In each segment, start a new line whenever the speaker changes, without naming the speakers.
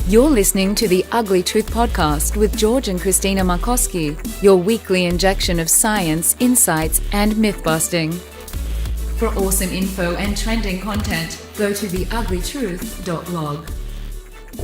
You're listening to the Ugly Truth Podcast with George and Christina Markoski, your weekly injection of science, insights, and myth-busting. For awesome info and trending content, go to theuglytruth.blog.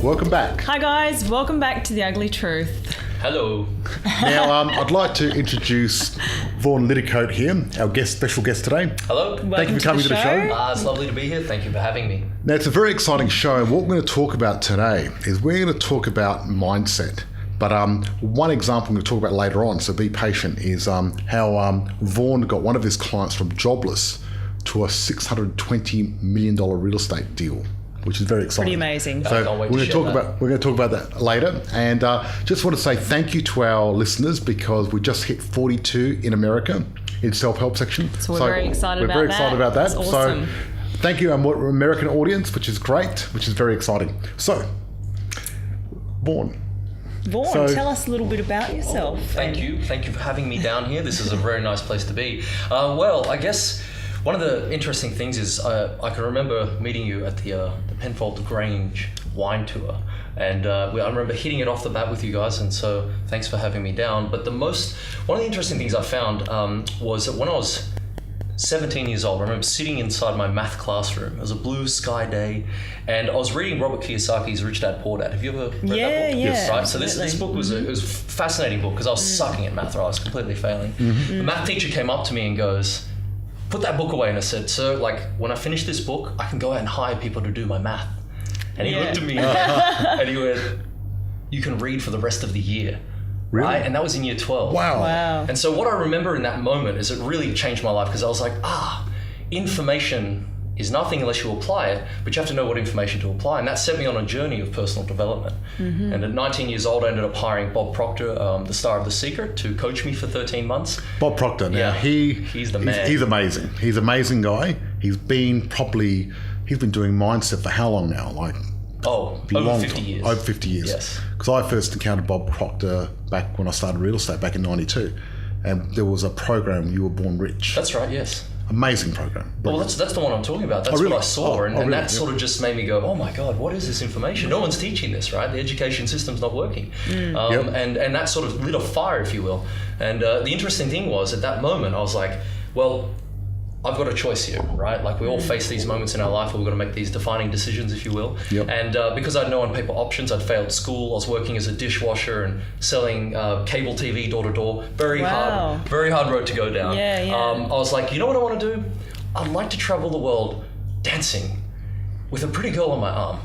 Welcome back.
Hi guys, welcome back to The Ugly Truth.
Hello.
Now, I'd like to introduce Vaughan Liddicoat here, our special guest today.
Hello.
Thank you for coming to the show.
It's lovely to be here. Thank you for having me.
Now, it's a very exciting show, and what we're going to talk about today is we're going to talk about mindset. But one example we're going to talk about later on, so be patient, is how Vaughan got one of his clients from Jobless to a $620 million real estate deal, which is very exciting.
Pretty amazing.
So we're going to talk about that later, and just want to say thank you to our listeners because we just hit 42 in America in self-help section.
So we're very excited about that.
We're very excited about that.
That's awesome.
So thank you, our American audience, which is great, which is very exciting. So, Vaughan,
tell us a little bit about yourself.
Thank you for having me down here. This is a very nice place to be. Well, I guess one of the interesting things is I can remember meeting you at the Penfold Grange wine tour, and I remember hitting it off the bat with you guys, and so thanks for having me down. But one of the interesting things I found was that when I was 17 years old, I remember sitting inside my math classroom. It was a blue sky day, and I was reading Robert Kiyosaki's Rich Dad Poor Dad. Have you ever read that book?
Yes,
right. So this book was it was a fascinating book because I was sucking at math, or I was completely failing. The math teacher came up to me and goes, "Put that book away." And I said, "Sir, like when I finish this book, I can go out and hire people to do my math." And he looked at me and he went, "You can read for the rest of the year."
Really?
Right? And that was in year 12.
Wow.
And so what I remember in that moment is it really changed my life because I was like, information is nothing unless you apply it, but you have to know what information to apply. And that set me on a journey of personal development. And at 19 years old, I ended up hiring Bob Proctor, the star of The Secret, to coach me for 13 months.
Bob Proctor, now
he's the man.
He's amazing. He's an amazing guy. He's been doing mindset for how long now?
Over 50 years.
Over 50 years.
Yes.
Because I first encountered Bob Proctor back when I started real estate back in 92. And there was a program, You Were Born Rich.
That's right, yes.
Amazing program.
Well, that's the one I'm talking about. That's what I saw. And that sort of just made me go, oh my God, what is this information? No one's teaching this, right? The education system's not working. And that sort of lit a fire, if you will. And the interesting thing was, at that moment, I was like, well, I've got a choice here, right? Like we all face these moments in our life where we've got to make these defining decisions, if you will. And because I had no on-paper options, I'd failed school. I was working as a dishwasher and selling cable TV door to door. Very hard road to go down. I was like, you know what I want to do? I'd like to travel the world dancing with a pretty girl on my arm.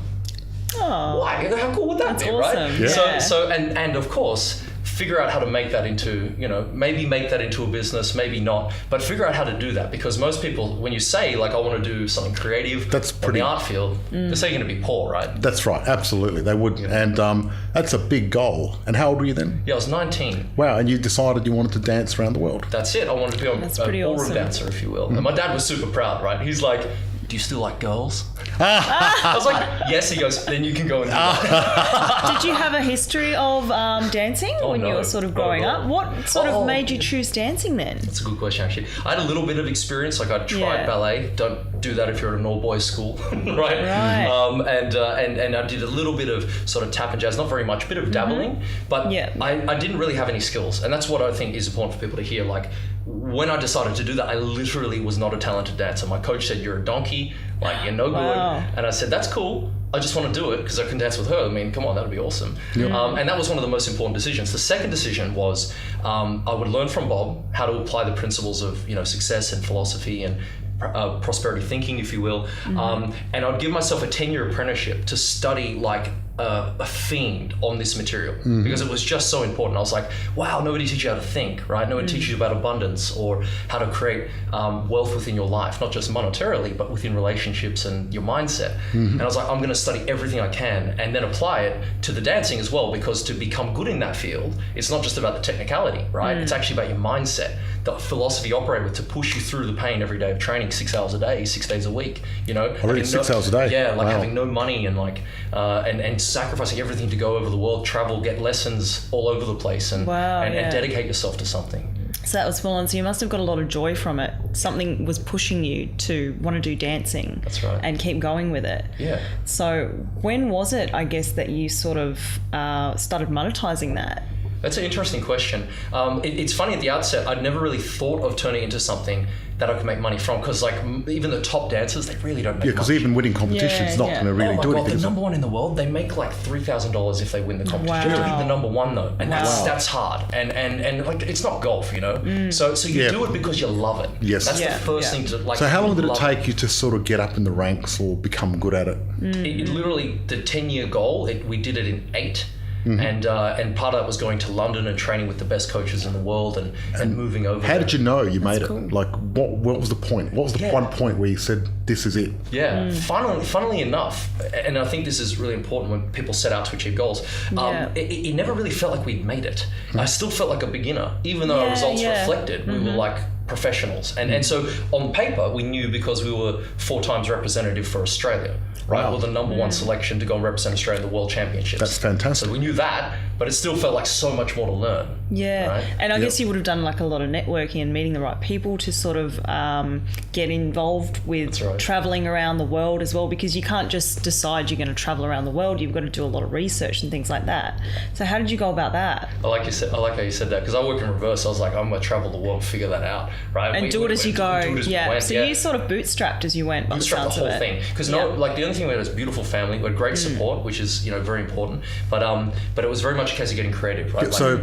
Oh,
why? How cool would that be,
awesome.
Right?
Yeah.
So and of course, figure out how to make that into, maybe make that into a business, maybe not, but figure out how to do that, because most people, when you say like I want to do something creative in the art field, they're saying you're going to be poor, right?
That's right, absolutely, they would. And that's a big goal. And how old were you then?
Yeah, I was 19.
Wow. And you decided you wanted to dance around the world.
That's it. I wanted to be a ballroom dancer, if you will. And my dad was super proud, right? He's like, do you still like girls? I was like, yes. He goes, then you can go and do that.
Did you have a history of dancing when you were sort of growing up? What sort of made you choose dancing then?
That's a good question, actually. I had a little bit of experience. Like I tried ballet. Don't do that if you're at an all-boys school, right? And I did a little bit of sort of tap and jazz, not very much, a bit of dabbling, but I didn't really have any skills. And that's what I think is important for people to hear. Like, when I decided to do that, I literally was not a talented dancer. My coach said, "You're a donkey, like you're no good." And I said, "That's cool. I just want to do it because I can dance with her. I mean, come on, that would be awesome." And that was one of the most important decisions. The second decision was I would learn from Bob how to apply the principles of success and philosophy and prosperity thinking, if you will. And I'd give myself a 10-year apprenticeship to study like a fiend on this material because it was just so important. I was like, wow, nobody teaches you how to think, right? Nobody teaches you about abundance or how to create wealth within your life, not just monetarily, but within relationships and your mindset. And I was like, I'm going to study everything I can and then apply it to the dancing as well, because to become good in that field, it's not just about the technicality, right? It's actually about your mindset, the philosophy you operate with to push you through the pain every day of training 6 hours a day, 6 days a week,
Already 6 hours a day?
Yeah, like having no money and like, and sacrificing everything to go over the world, travel, get lessons all over the place and dedicate yourself to something.
So that was full on. So you must have got a lot of joy from it. something was pushing you to want to do dancing.
That's right.
And keep going with it.
Yeah.
So when was it, I guess, that you sort of started monetizing that?
That's an interesting question. It's funny, at the outset, I'd never really thought of turning it into something that I could make money from, because like even the top dancers, they really don't make money.
Yeah, because even winning competitions is not going to really do anything.
The number one in the world, they make like $3,000 if they win the competition. You have to be the number one though, and that's hard. And like it's not golf, you know. So you do it because you love it.
Yes,
that's the first thing to like.
So how long did it take you to sort of get up in the ranks or become good at it?
It literally, the 10-year goal, we did it in 8. And part of that was going to London and training with the best coaches in the world and moving over.
How did you know you made it? Like, what was the point? What was the one point where you said, this is it?
Yeah, funnily enough, and I think this is really important when people set out to achieve goals, it never really felt like we'd made it. I still felt like a beginner, even though our results reflected we were like professionals. And so on paper, we knew, because we were 4 times representative for Australia. Right, well, the number one selection to go and represent Australia at the World Championships.
That's fantastic.
So we knew that, but it still felt like so much more to learn.
Yeah,
right?
And I guess you would have done like a lot of networking and meeting the right people to sort of get involved with traveling around the world as well, because you can't just decide you're going to travel around the world. You've got to do a lot of research and things like that. So how did you go about that?
I like how you said that, because I work in reverse. I was like, I'm going to travel the world and figure that out, right?
And do it as you go. So you sort of bootstrapped as you went.
Bootstrapped the whole thing, because like the only thing we had was beautiful family. We had great support, which is very important. But it was very much a case of getting creative, right?
So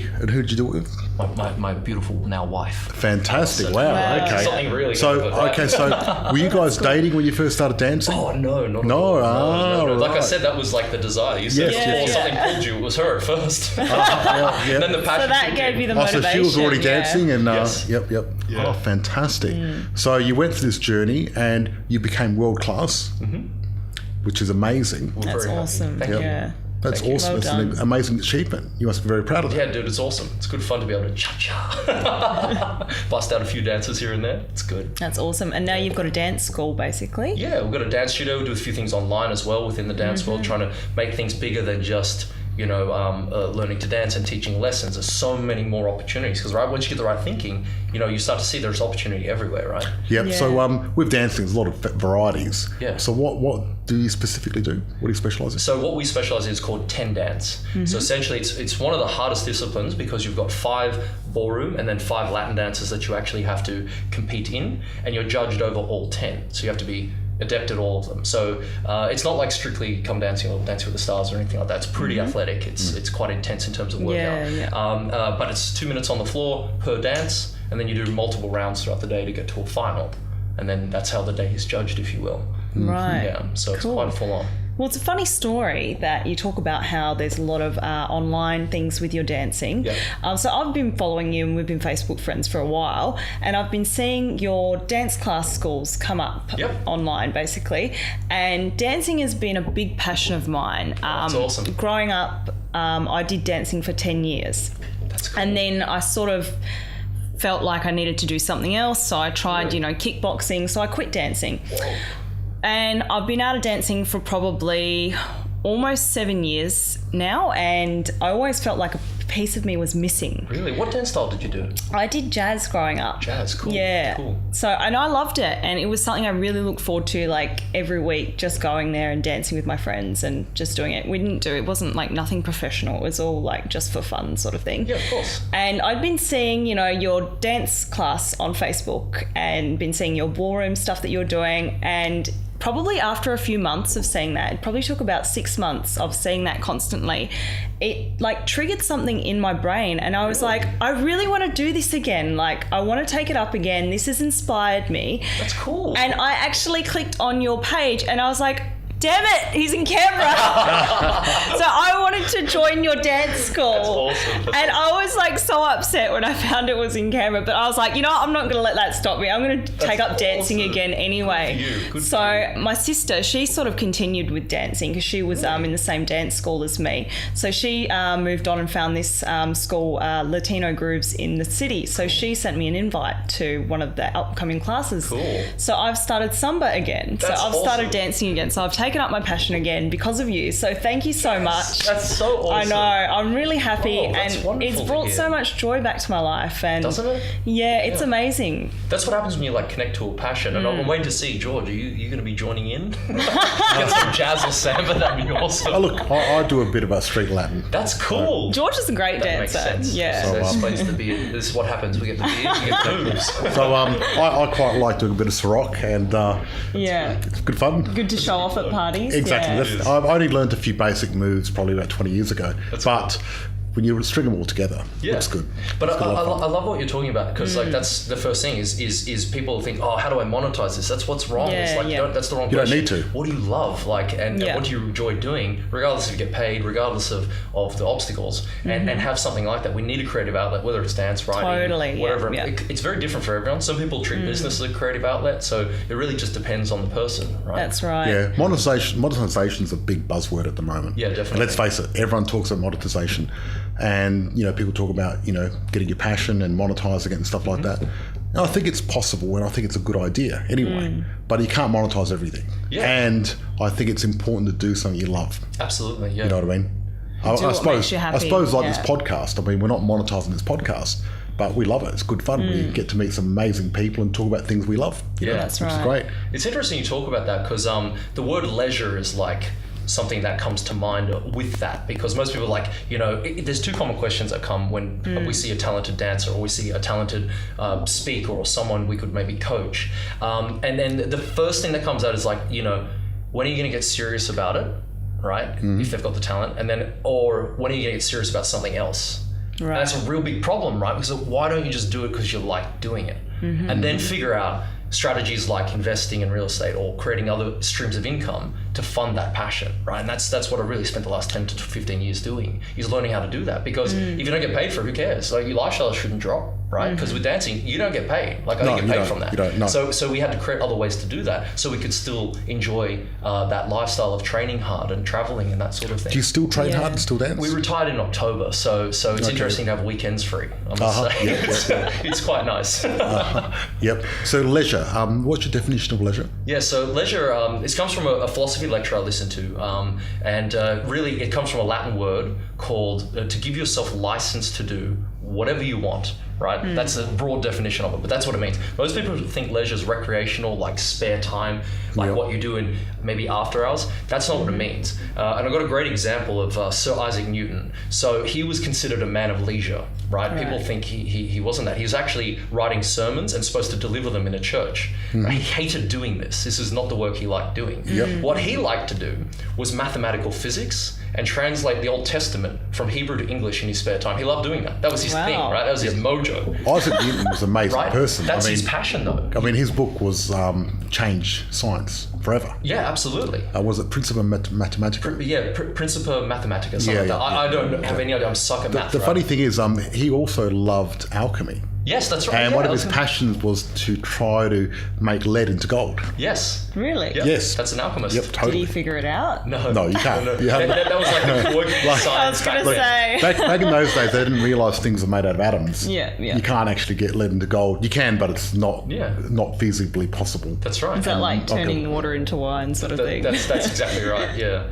and who did you do it with?
My beautiful now wife.
Fantastic! Wow. Okay.
Something really.
So
good,
so were you guys dating when you first started dancing?
Oh no, not
no.
at all. No. Like
right.
I said, that was like the desire. You said before something pulled you, it was her at first. Then the passion.
So that gave you the motivation.
So she was already dancing, and
yes.
Yep. Yeah. Oh, fantastic! So you went through this journey, and you became world class, which is amazing.
That's awesome.
Thank you.
That's awesome.
Well
it's
done.
an amazing achievement. You must be very proud of that.
Yeah, dude, it's awesome. It's good fun to be able to cha-cha. Bust out a few dances here and there. It's good.
That's awesome. And now you've got a dance school, basically.
Yeah, we've got a dance studio. We do a few things online as well within the dance world, trying to make things bigger than just learning to dance and teaching lessons. There's so many more opportunities, because once you get the right thinking, you start to see there's opportunity everywhere, right?
Yep. Yeah. So with dancing, there's a lot of varieties.
Yeah.
So what do you specifically do? What do you specialize in?
So what we specialize in is called 10 dance. So essentially it's one of the hardest disciplines, because you've got 5 ballroom and then 5 Latin dances that you actually have to compete in, and you're judged over all 10. So you have to be adept at all of them. So it's not like strictly come dancing or Dancing with the Stars or anything like that. It's pretty athletic. It's quite intense in terms of workout.
Yeah.
But it's 2 minutes on the floor per dance, and then you do multiple rounds throughout the day to get to a final. And then that's how the day is judged, if you will.
Right.
Yeah. So it's quite full on.
Well, it's a funny story that you talk about how there's a lot of online things with your dancing.
Yep.
So I've been following you, and we've been Facebook friends for a while, and I've been seeing your dance class schools come up online, basically. And dancing has been a big passion of mine.
That's awesome.
Growing up, I did dancing for 10 years.
That's cool.
And then I sort of felt like I needed to do something else. So I tried, kickboxing. So I quit dancing.
Whoa.
And I've been out of dancing for probably almost 7 years now, and I always felt like a piece of me was missing.
Really? What dance style did you do?
I did jazz growing up.
Jazz, cool.
Yeah.
Cool.
So, and I loved it, and it was something I really looked forward to, like every week, just going there and dancing with my friends and just doing it. It wasn't like nothing professional. It was all like just for fun sort of thing.
Yeah, of course.
And I'd been seeing, your dance class on Facebook, and been seeing your ballroom stuff that you're doing, and probably after a few months of seeing that, it probably took about 6 months of seeing that constantly, it like triggered something in my brain, and I was like, I really want to do this again. Like, I want to take it up again. This has inspired me.
That's cool.
And I actually clicked on your page, and I was like, damn it, he's in Canberra. So I wanted to join your dance school.
That's awesome.
And I was like so upset when I found it was in Canberra, but I was like, I'm not going to let that stop me. I'm going to take up dancing again anyway.
Good
so
for you.
My sister, she sort of continued with dancing, because she was in the same dance school as me. So she moved on and found this school, Latino Grooves, in the city. So she sent me an invite to one of the upcoming classes.
Cool.
So I've started Samba again.
That's
so I've started
awesome.
dancing again. So I've taken taken up my passion again because of you. So thank you so much.
That's so awesome.
I know. I'm really happy,
That's
and
wonderful
it's
to
brought
hear.
so much joy back to my life. And
Doesn't it?
Yeah, it's amazing.
That's what happens when you like connect to a passion. And I'm waiting to see, George, are you going to be joining in? Get some jazz or samba, that'd be awesome.
Oh, look, I do a bit of street Latin.
That's cool.
George is a great
That makes
dancer.
sense.
Yeah.
So explains the beard. This is what happens. We get the beard, we get the moves.
So I quite like doing a bit of Ciroc, and
Yeah.
it's good fun.
Good to show off at parties.
Exactly.
Yeah.
I've only learned a few basic moves probably about 20 years ago. But when you string them all together, it's good.
But
It's
I
got a lot of fun.
love what you're talking about, because like that's the first thing is people think, oh, how do I monetize this? That's what's wrong. It's like that's the wrong
You don't
question.
need to.
What do you love, and what do you enjoy doing, regardless if you get paid, regardless of the obstacles, and have something like that. We need a creative outlet, whether it's dance, writing, whatever.
Yeah.
It's very different for everyone. Some people treat business as a creative outlet, so it really just depends on the person, right?
That's right.
Yeah, monetization's a big buzzword at the moment.
Yeah, definitely.
And let's face it, everyone talks about monetization, and people talk about getting your passion and monetizing it and stuff like that. And I think it's possible, and I think it's a good idea anyway. But you can't monetize everything.
Yeah.
And I think it's important to do something you love.
Absolutely. Yeah.
You know what I mean? I
what makes you happy.
suppose like this podcast. I mean, we're not monetizing this podcast, but we love it. It's good fun. We get to meet some amazing people and talk about things we love.
That's
which is
right.
great.
It's interesting you talk about that, because the word leisure is like something that comes to mind with that, because most people there's two common questions that come when we see a talented dancer, or we see a talented speaker, or someone we could maybe coach, and then the first thing that comes out is like, when are you going to get serious about it, right? If they've got the talent, and then, or when are you going to get serious about something else? Right. And that's a real big problem, right? Because why don't you just do it because you like doing it, and then figure out strategies like investing in real estate or creating other streams of income to fund that passion, right? And that's what I really spent the last 10 to 15 years doing, is learning how to do that. Because if you don't get paid for it, who cares? Like, your lifestyle shouldn't drop, right? Because with dancing, you don't get paid. Like, I don't get paid from that.
You don't, no.
So we had to create other ways to do that, so we could still enjoy that lifestyle of training hard and traveling and that sort of thing.
Do you still train hard and still dance?
We retired in October, so it's interesting to have weekends free, I must say. It's quite nice.
Yep. So leisure. What's your definition of leisure?
Yeah, so leisure, it comes from a philosophy lecture I listened to, and really it comes from a Latin word called to give yourself license to do whatever you want, right? That's a broad definition of it, but that's what it means. Most people think leisure is recreational, like spare time, like what you do in maybe after hours. That's not what it means. And I've got a great example of Sir Isaac Newton. So he was considered a man of leisure, right? People think he wasn't that. He was actually writing sermons and supposed to deliver them in a church. He hated doing this. This is not the work he liked doing. What he liked to do was mathematical physics and translate the Old Testament from Hebrew to English in his spare time. He loved doing that. That was his thing, right? That was his mojo.
Isaac Newton was an amazing person.
That's his passion, though.
I mean, his book was change science forever.
Yeah, absolutely.
Was it Principia Mathematica?
Principia Mathematica, something like that. I don't have any idea. I'm suck at math.
The funny thing is, he also loved alchemy.
Yes, that's right.
And one of his passions was to try to make lead into gold.
Yes.
Really?
Yep.
Yes.
That's an alchemist.
Yep,
Did
totally.
he figure it out?
No, you can't. You haven't.
That was like the quirky science.
I was going to say.
Back in those days, they didn't realise things are made out of atoms.
Yeah.
You can't actually get lead into gold. You can, but it's not feasibly possible.
That's right.
Is that like turning water into wine sort of thing?
That's exactly right. Yeah.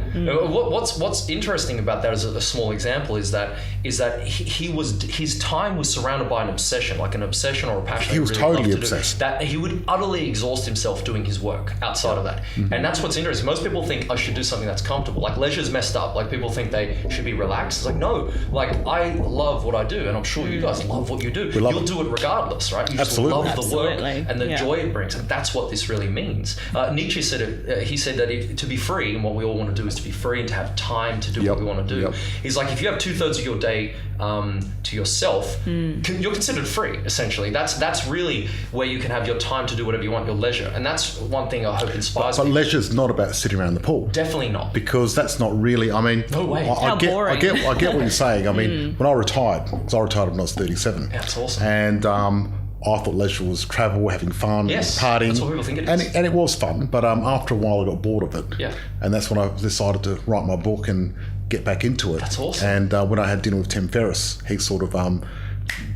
What's interesting about that, as a small example, is that his time was surrounded by an obsession, like an obsession or a passion.
He was
really
totally
loved to do,
obsessed.
that he would utterly exhaust himself doing his work outside of that. And that's what's interesting. Most people think I should do something that's comfortable. Like, leisure's messed up. Like, people think they should be relaxed. It's like, no. Like, I love what I do, and I'm sure you guys love what you do. You'll do it regardless, right? You just love the work and the joy it brings, and that's what this really means. Nietzsche said it. He said that to be free, and what we all want to do is to be free and to have time to do what we want to do. He's like, if you have 2/3 of your day to yourself, you're considered free. Essentially, that's really where you can have your time to do whatever you want, your leisure, and that's one thing I hope inspires.
But
people.
leisure's not about sitting around the pool.
Definitely not.
Because that's not really. I mean,
no way.
I get what you're saying. I mean, when I retired, because I retired when I was 37.
Yeah, that's awesome.
And I thought leisure was travel, having fun, partying.
That's what people think it is.
And it was fun, but after a while I got bored of it.
Yeah.
And that's when I decided to write my book and get back into it.
That's awesome.
And when I had dinner with Tim Ferriss, he sort of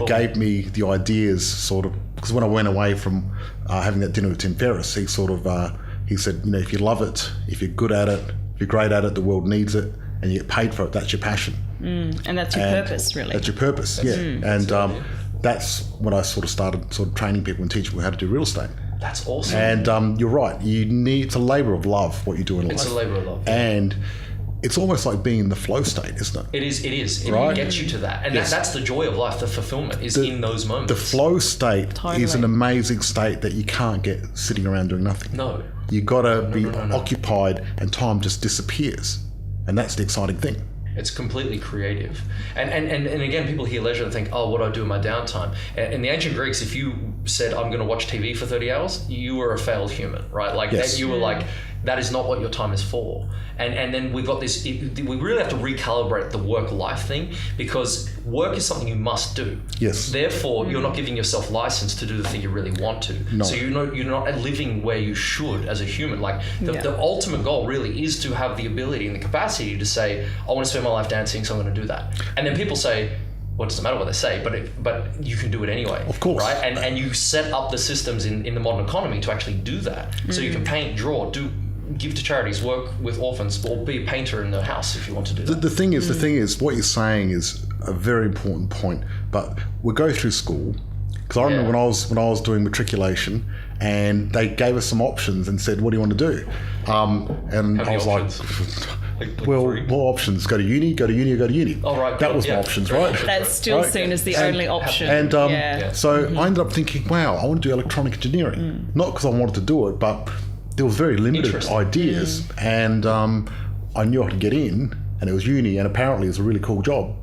gave me the ideas, sort of, because when I went away from having that dinner with Tim Ferriss, he sort of he said, if you love it, if you're good at it, if you're great at it, the world needs it, and you get paid for it, that's your passion.
And that's your purpose, really.
That's your purpose, yeah. And that's when I sort of training people and teaching people how to do real estate.
That's awesome.
And you're right. It's a labour of love what you do in life.
It's a labour of love.
And it's almost like being in the flow state, isn't it?
It is.
Right?
It gets you to that. And that's the joy of life, the fulfillment is in those moments.
The flow state is an amazing state that you can't get sitting around doing nothing.
No.
You got to be occupied, and time just disappears. And that's the exciting thing.
It's completely creative. And again, people hear leisure and think, oh, what do I do in my downtime? In the ancient Greeks, if you said, I'm going to watch TV for 30 hours, you were a failed human, right? Like that, you were like, that is not what your time is for. And then we've got this, we really have to recalibrate the work-life thing, because work is something you must do.
Yes.
Therefore, you're not giving yourself license to do the thing you really want to.
No.
So you're not living where you should as a human. Like the ultimate goal really is to have the ability and the capacity to say, I want to spend my life dancing, so I'm going to do that. And then people say, well, it doesn't matter what they say, but you can do it anyway.
Of course.
Right? And you set up the systems in the modern economy to actually do that. So you can paint, draw, give to charities, work with orphans, or be a painter in the house if you want to do that.
The thing is, what you're saying is a very important point. But we go through school, because I remember when I was doing matriculation, and they gave us some options and said, "What do you want to do?" And I was
options?
like, "Well, more options: go to uni, go to uni, or go to uni."
Oh, right.
That was my options, right?
That's still seen as the only option.
And so I ended up thinking, wow, I want to do electronic engineering. Not because I wanted to do it, but there was very limited ideas. And I knew I could get in, and it was uni, and apparently it was a really cool job.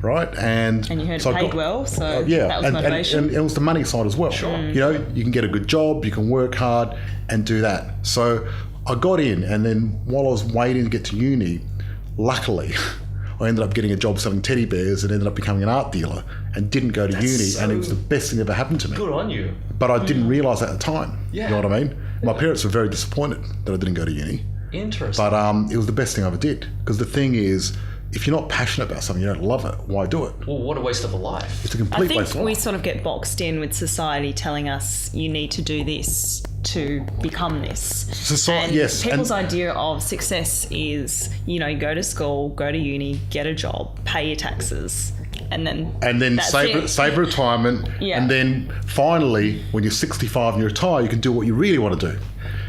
Right. And
you heard
so
it paid well, so that was motivation.
And it was the money side as well.
Sure.
You can get a good job, you can work hard and do that. So I got in, and then while I was waiting to get to uni, luckily, I ended up getting a job selling teddy bears and ended up becoming an art dealer and didn't go to uni, and it was the best thing that ever happened to me.
Good on you.
But I didn't realise at the time.
Yeah.
You know what I mean? My parents were very disappointed that I didn't go to uni.
Interesting.
But it was the best thing I ever did, because the thing is, if you're not passionate about something, you don't love it, why do it?
Well, what a waste of a life.
It's a complete waste of
I think we
life.
sort of get boxed in with society telling us you need to do this to become this. And
yes.
people's idea of success is, go to school, go to uni, get a job, pay your taxes, and then
save retirement, and then finally, when you're 65 and you retire, you can do what you really want to do.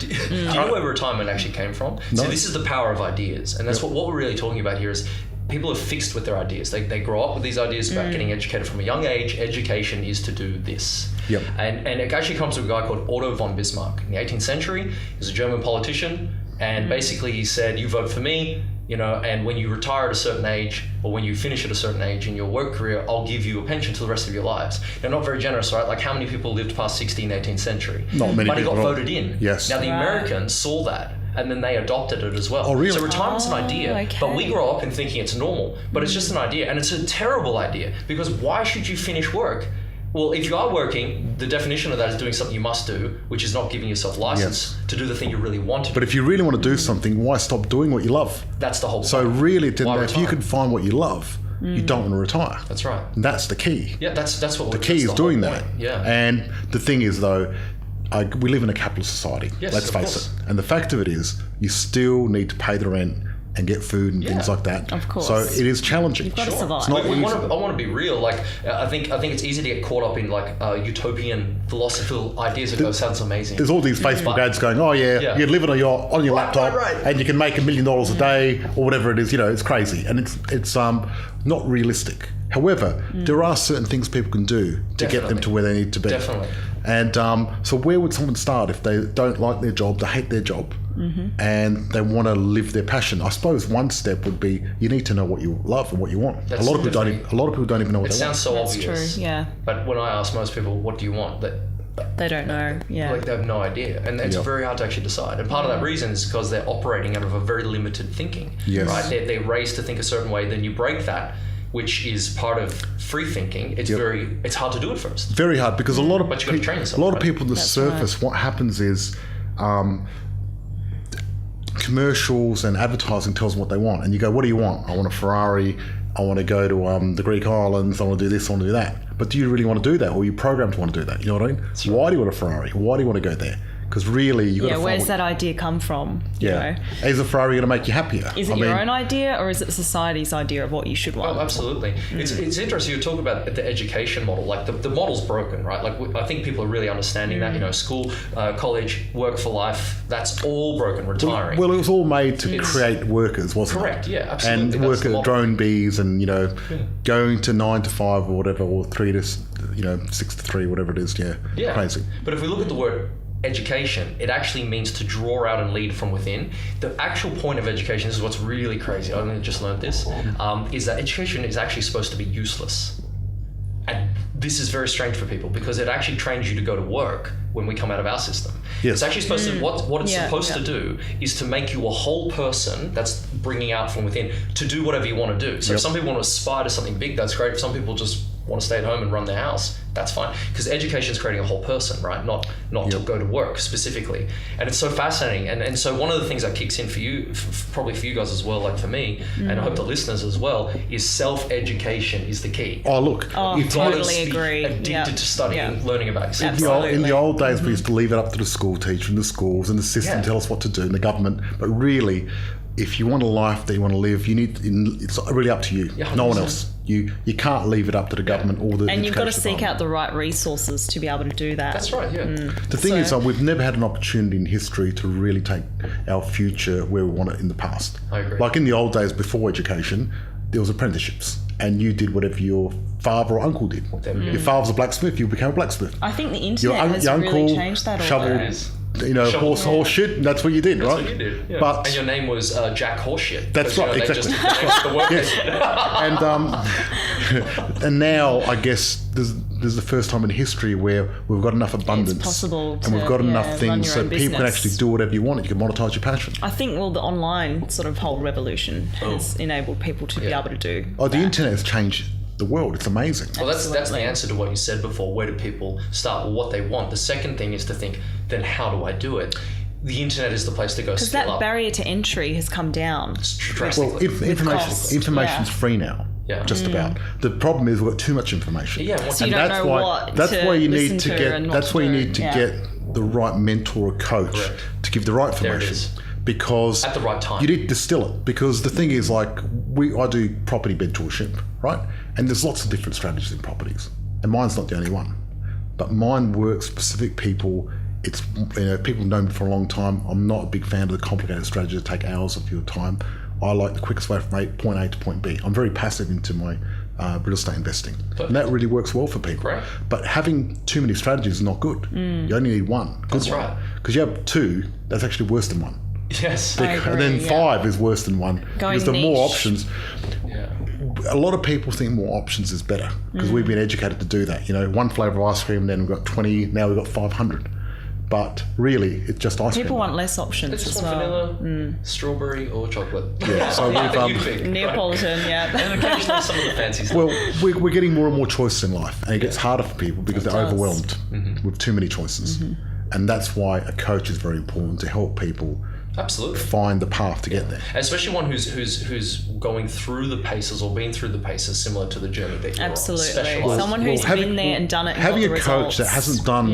Do you know where retirement actually came from?
No.
So this is the power of ideas, and that's what we're really talking about here is people are fixed with their ideas. They grow up with these ideas about getting educated from a young age. Education is to do this.
Yep.
And it actually comes from a guy called Otto von Bismarck. In the 18th century, he was a German politician, and basically he said, you vote for me, and when you retire at a certain age, or when you finish at a certain age in your work career, I'll give you a pension for the rest of your lives. They're not very generous, right? Like how many people lived past 60 in the 18th century?
Not many
But he
people
got
at all.
voted in.
Yes.
Now the Americans saw that, and then they adopted it as well.
Oh, really?
So retirement's an idea,
okay.
but we grow up in thinking it's normal, but it's just an idea, and it's a terrible idea, because why should you finish work? Well, if you are working, the definition of that is doing something you must do, which is not giving yourself license to do the thing you really want to do.
But if you really want to do something, why stop doing what you love?
That's the whole
So
point.
really,
Why
if you
retire?
can find what you love, you don't want to retire.
That's right.
And that's the key.
Yeah, that's what
The key is
that's
doing
whole
that.
point. Yeah.
And the thing is, though, we live in a capitalist society.
Yes,
Let's
of
face
course.
it. And the fact of it is, you still need to pay the rent and get food and things like that.
Of course.
So it is challenging.
You've got to survive.
It's not easy.
I want to be real. Like I think it's easy to get caught up in like utopian philosophical ideas that go sounds amazing.
There's all these Facebook ads going, oh yeah, you live it on your laptop, and you can make $1 million a day or whatever it is. It's crazy, and it's not realistic. However, there are certain things people can do to get them to where they need to be.
Definitely.
And so where would someone start if they don't like their job, they hate their job, and they want to live their passion? I suppose one step would be you need to know what you love and what you want.
That's
a lot of people don't even know what
It
they want.
sounds so
That's
obvious.
true, yeah.
But when I ask most people, what do you want?
They don't know, yeah.
Like they have no idea, and it's very hard to actually decide. And part of that reason is because they're operating out of a very limited thinking.
Yes.
Right? They're raised to think a certain way. Then you break that, which is part of free thinking. It's it's hard to do at first.
Very hard, because a lot of
But you gotta train yourself,
a lot of
right?
people on the surface, what happens is commercials and advertising tells them what they want, and you go, what do you want? I want a Ferrari, I want to go to the Greek islands, I want to do this, I want to do that. But do you really want to do that, or are you programmed to want to do that? You know what I mean? Why do you want a Ferrari? Why do you want to go there? Because really, you've got to find
where's that idea come from? You know?
Is a Ferrari going to make you happier?
Is it your own idea, or is it society's idea of what you should want?
Oh, absolutely. It's interesting you talk about the education model. Like the model's broken, right? Like I think people are really understanding that. You know, school, college, work for life, that's all broken. Retiring.
Well, it was all made to create workers, wasn't it?
Correct. Yeah, absolutely.
And work at drone bees, and going to 9 to 5 or whatever, or 3 to 6 to 3, whatever it is. Yeah. Crazy.
But if we look at the word education, it actually means to draw out and lead from within. The actual point of education, this is what's really crazy, I only just learned this, is that education is actually supposed to be useless. And this is very strange for people because it actually trains you to go to work when we come out of our system.
Yes.
It's actually supposed to, what it's supposed to do is to make you a whole person that's bringing out from within to do whatever you want to do. So if some people want to aspire to something big, that's great. If some people just want to stay at home and run their house, that's fine. Because education is creating a whole person, right? Not to go to work specifically. And it's so fascinating. And so one of the things that kicks in for you, probably for you guys as well, like for me, and I hope the listeners as well, is self-education is the key.
Oh, look.
You've got
totally
to be
agree.
addicted to studying, learning about yourself.
In the old days, we used to leave it up to the school teacher and the schools and the system tell us what to do, and the government. But really, if you want a life that you want to live, it's really up to you.
Yeah,
no one else. You can't leave it up to the government or the
And you've got to
education
seek
department.
out the right resources to be able to do that.
That's right, yeah.
The thing is, we've never had an opportunity in history to really take our future where we want it in the past.
I agree.
Like in the old days before education, there was apprenticeships, and you did whatever your father or uncle did. Your father was a blacksmith, you became a blacksmith.
I think the internet has really changed that.
Horse shit, and that's what you did,
That's
right?
what you did. Yeah.
But
and your name was Jack Horseshit.
That's right, exactly.
The work
and now I guess there's the first time in history where we've got enough abundance,
it's possible
and we've got enough
run
things
your
so
own
people can
business.
actually do whatever you want. You can monetize your passion.
I think, the online sort of whole revolution has enabled people to be able to do
The internet has changed the world. It's amazing.
Well, that's the answer to what you said before. Where do people start? Well, what they want. The second thing is to think, then how do I do it? The internet is the place to go.
Because that barrier to entry has come down.
Well, information's free now.
Yeah.
Just about. The problem is we've got too much information.
Yeah.
So you don't know what to listen to and what to do.
Get the right mentor or coach to give the right information. Because
at the right time,
you need to distill it. Because the thing is, like, I do property mentorship, right? And there's lots of different strategies in properties, and mine's not the only one. But mine works specific people. It's people know me for a long time. I'm not a big fan of the complicated strategy that take hours of your time. I like the quickest way from point A to point B. I'm very passive into my real estate investing, and that really works well for people.
Right.
But having too many strategies is not good. You only need one.
That's right.
Because you have two, that's actually worse than one.
Yes.
And then 5 is worse than 1 because the more options. A lot of people think more options is better because we've been educated to do that. One flavour of ice cream, then we've got 20, now we've got 500. But really, it's just ice cream.
People want less options
It's just
as well.
vanilla, strawberry, or chocolate.
Yeah, so
we've
Neapolitan,
and occasionally some of the fancy stuff.
Well, we're getting more and more choices in life, and it gets harder for people because they're overwhelmed with too many choices. And that's why a coach is very important to help people find the path to get there.
Especially one who's going through the paces or been through the paces similar to the journey that you're on.
Someone who's been there and done it. And
having
got
a coach that hasn't done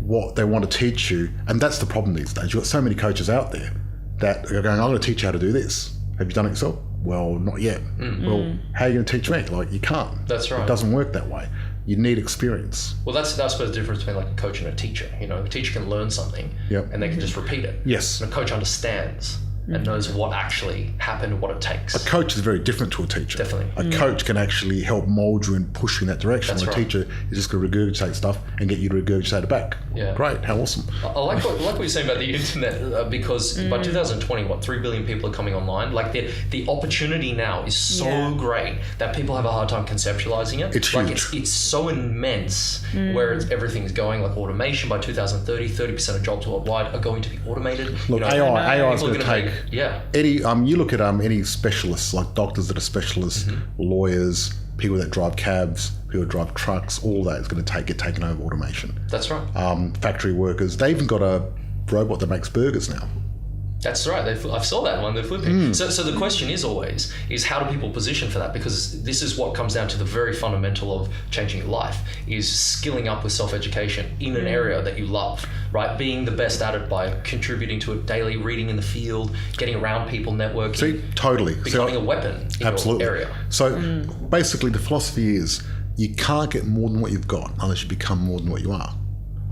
what they want to teach you, and that's the problem these days. You've got so many coaches out there that are going, I'm going to teach you how to do this. Have you done it yourself? Well, not yet. Well, how are you going to teach me? Like, you can't.
That's right.
It doesn't work that way. You need experience.
Well, that's I suppose the difference between like a coach and a teacher. A teacher can learn something and they can just repeat it.
Yes.
And a coach understands and knows what actually happened and what it takes.
A coach is very different to a teacher.
Definitely.
A coach can actually help mold you and push you in that direction.
That's
a teacher is just going to regurgitate stuff and get you to regurgitate it back.
Yeah.
Great. How awesome.
I like what you're saying about the internet because by 2020, 3 billion people are coming online. Like the opportunity now is so great that people have a hard time conceptualizing it.
It's huge.
It's so immense where everything's going, like automation. By 2030, 30% of jobs worldwide are going to be automated.
Look, AI is going to take any. You look at any specialists, like doctors that are specialists, lawyers, people that drive cabs, people that drive trucks. All that is going to get taken over automation.
That's right.
Factory workers. They even got a robot that makes burgers now.
That's right. I saw that one. They're flipping. So the question is always how do people position for that? Because this is what comes down to the very fundamental of changing your life is skilling up with self-education in an area that you love, right? Being the best at it by contributing to it daily, reading in the field, getting around people, networking.
See, totally.
Becoming a weapon in
absolutely.
your area.
So basically the philosophy is you can't get more than what you've got unless you become more than what you are.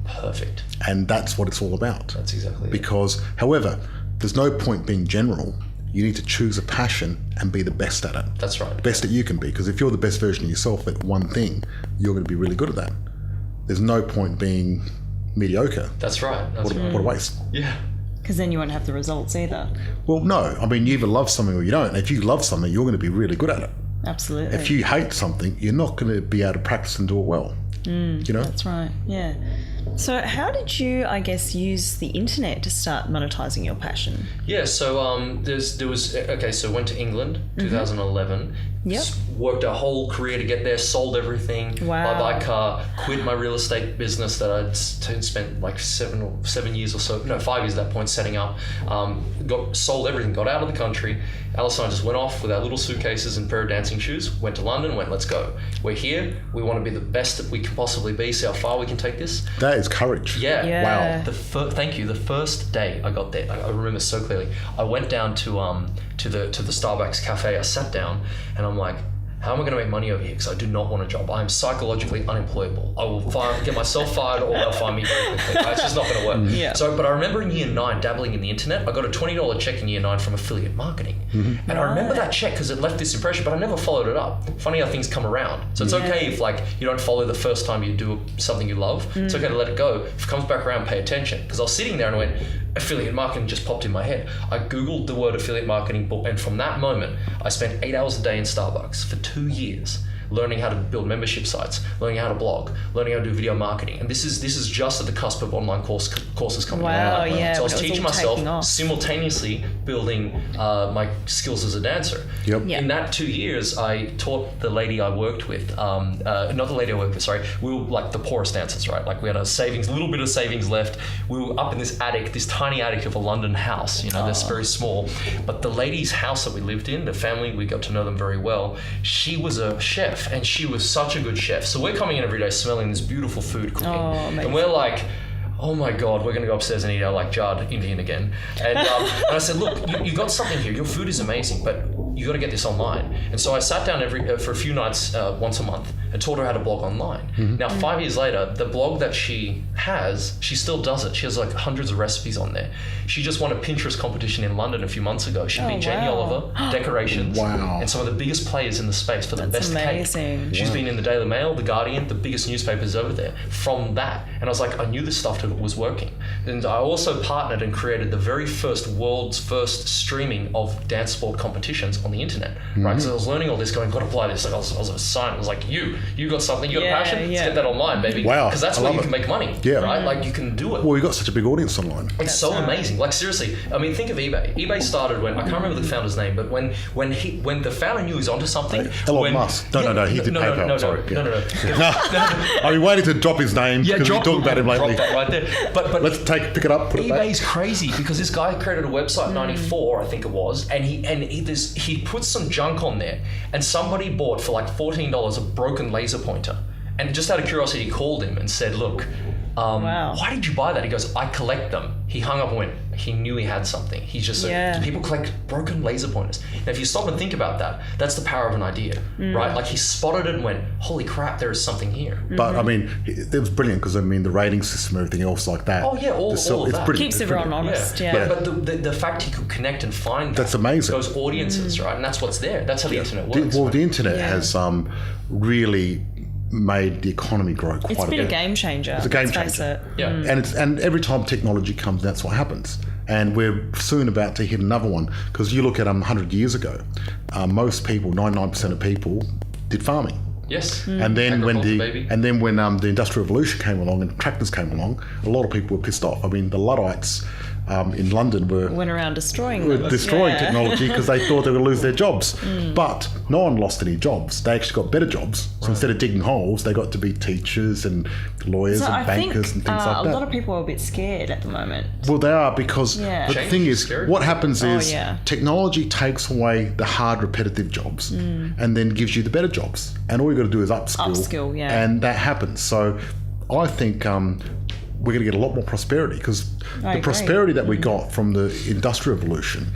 Perfect.
And that's what it's all about.
That's exactly it.
Because, however, there's no point being general. You need to choose a passion and be the best at it.
That's right.
The best that you can be. Because if you're the best version of yourself at one thing, you're going to be really good at that. There's no point being mediocre.
That's right.
What a waste.
Yeah.
Because then you won't have the results either.
Well, no. I mean, you either love something or you don't. If you love something, you're going to be really good at it.
Absolutely.
If you hate something, you're not going to be able to practice and do it well. You know?
That's right. Yeah. So how did you, I guess, use the internet to start monetizing your passion?
Yeah, so so went to England, 2011.
Yep.
Worked a whole career to get there, sold everything,
Wow.
buy car, quit my real estate business that I'd spent like 7 years or so, no, 5 years at that point setting up, sold everything, got out of the country. Alice and I just went off with our little suitcases and a pair of dancing shoes, went to London, let's go. We're here, we want to be the best that we can possibly be, see how far we can take this.
That is courage.
Yeah.
Wow.
Thank you. The first day I got there, I remember so clearly. I went down to the Starbucks cafe. I sat down and I'm like, how am I going to make money over here? Because I do not want a job. I am psychologically unemployable. I will get myself fired or they'll fire me very quickly. It's just not going to work.
Yeah.
So, but I remember in year 9 dabbling in the internet. I got a $20 check in year 9 from affiliate marketing. And I remember that check because it left this impression, but I never followed it up. Funny how things come around. So it's okay if you don't follow the first time you do something you love. It's okay to let it go. If it comes back around, pay attention. Because I was sitting there and I went, affiliate marketing just popped in my head. I Googled the word affiliate marketing, and from that moment, I spent 8 hours a day in Starbucks for 2 years. Learning how to build membership sites, learning how to blog, learning how to do video marketing. And this is just at the cusp of online courses coming
Wow,
online.
yeah.
So I was
it
teaching
all taking
myself
off.
simultaneously building my skills as a dancer.
Yep.
Yeah.
In that 2 years, I taught the lady I worked with, not the lady I worked with, sorry, we were like the poorest dancers, right? Like we had a little bit of savings left. We were up in this tiny attic of a London house, that's very small. But the lady's house that we lived in, the family, we got to know them very well. She was a chef and she was such a good chef. So we're coming in every day smelling this beautiful food cooking. And we're like, oh my God, we're going to go upstairs and eat our jarred Indian again. And I said, look, you got something here. Your food is amazing, but you got to get this online. And so I sat down for a few nights once a month and taught her how to blog online. Now, 5 years later, the blog that she still does it. She has like hundreds of recipes on there. She just won a Pinterest competition in London a few months ago. She beat Jamie Oliver, decorations, and some of the biggest players in the space for the best
amazing.
cake. She's been in the Daily Mail, the Guardian, the biggest newspapers over there from that. And I was like, I knew this stuff was working. And I also partnered and created the world's first streaming of dance sport competitions on the internet, right? So I was learning all this, going, got to apply this. Like I was a scientist. I was like, you got something, you got a passion, let's get that online, baby.
Wow.
Because that's where you can make money, right? Like you can do it.
Well, we've got such a big audience online.
It's so amazing. Like seriously, I mean, think of eBay. eBay started when, I can't remember the founder's name, but when the founder knew he was onto something.
Elon Musk. No, he did PayPal.
No.
I've been waiting to drop his name because we talked about him lately.
Drop that right there. But
let's pick it up, put it back.
eBay's crazy because this guy created a website in 94, I think it was, and he put some junk on there, and somebody bought for like $14 a broken laser pointer. And just out of curiosity, he called him and said, look, why did you buy that? He goes, I collect them. He hung up and went, he knew he had something. He's just people collect broken laser pointers. Now, if you stop and think about that, that's the power of an idea, right? Like he spotted it and went, holy crap, there is something here.
But I mean, it was brilliant because I mean, the rating system and everything else like that.
Oh yeah, all of that.
Brilliant.
Keeps everyone honest,
But the fact he could connect and find
that's amazing.
Those audiences, right? And that's what's there. That's how the internet works.
Well, the internet has really made the economy grow quite a bit.
It's been a game changer.
It's a game changer.
Yeah.
And every time technology comes, that's what happens. And we're soon about to hit another one because you look at 100 years ago, most people, 99% of people, did farming.
Yes.
And then when the Industrial Revolution came along and tractors came along, a lot of people were pissed off. I mean, the Luddites in London
went around destroying
technology because they thought they were going to lose their jobs. But no one lost any jobs. They actually got better jobs. So instead of digging holes, they got to be teachers and lawyers and bankers and things like that.
A lot of people are a bit scared at the moment.
Well, they are because the thing is, what happens is technology takes away the hard, repetitive jobs and then gives you the better jobs. And all you got to do is upskill, and that happens. So I think we're going to get a lot more prosperity because the prosperity that we got from the Industrial Revolution,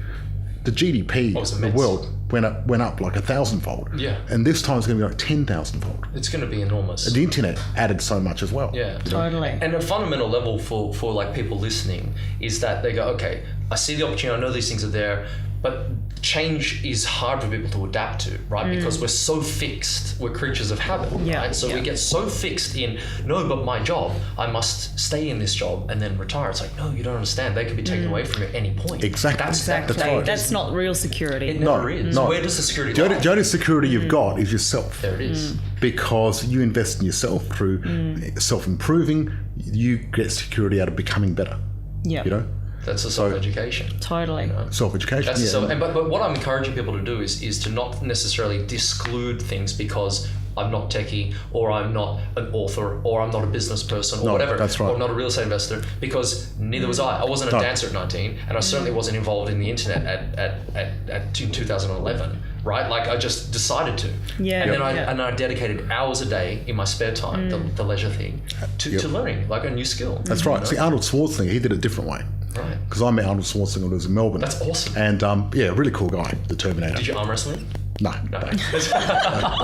the GDP of the world went up like 1,000-fold.
Yeah.
And this time it's going to be like 10,000-fold.
It's going to be enormous.
And the internet added so much as well.
Yeah.
Totally.
And a fundamental level for like people listening is that they go, okay, I see the opportunity, I know these things are there, but change is hard for people to adapt to, right? Because we're so fixed. We're creatures of habit, right? So we get so fixed in, no, but my job, I must stay in this job and then retire. It's like, no, you don't understand. They could be taken away from you at any point.
Exactly.
That's not real security.
It never is.
No.
Where does the security
lie?
lie?
The only security you've got is yourself.
There it is.
Because you invest in yourself through self-improving, you get security out of becoming better.
Yeah.
You know?
That's a self-education.
Totally.
You know?
Self-education.
But what I'm encouraging people to do is to not necessarily disclude things because I'm not techie, or I'm not an author, or I'm not a business person, or whatever.
That's right.
Or not a real estate investor, because neither was I. I wasn't a dancer at 19, and I certainly wasn't involved in the internet at 2011. Right, like I just decided to, and then I dedicated hours a day in my spare time, the leisure thing, to learning like a new skill.
That's right. See, Arnold Schwarzenegger, he did it a different way.
Right.
Because I met Arnold Schwarzenegger when I was in Melbourne.
That's awesome.
And really cool guy, the Terminator.
Did you arm wrestle him?
No. I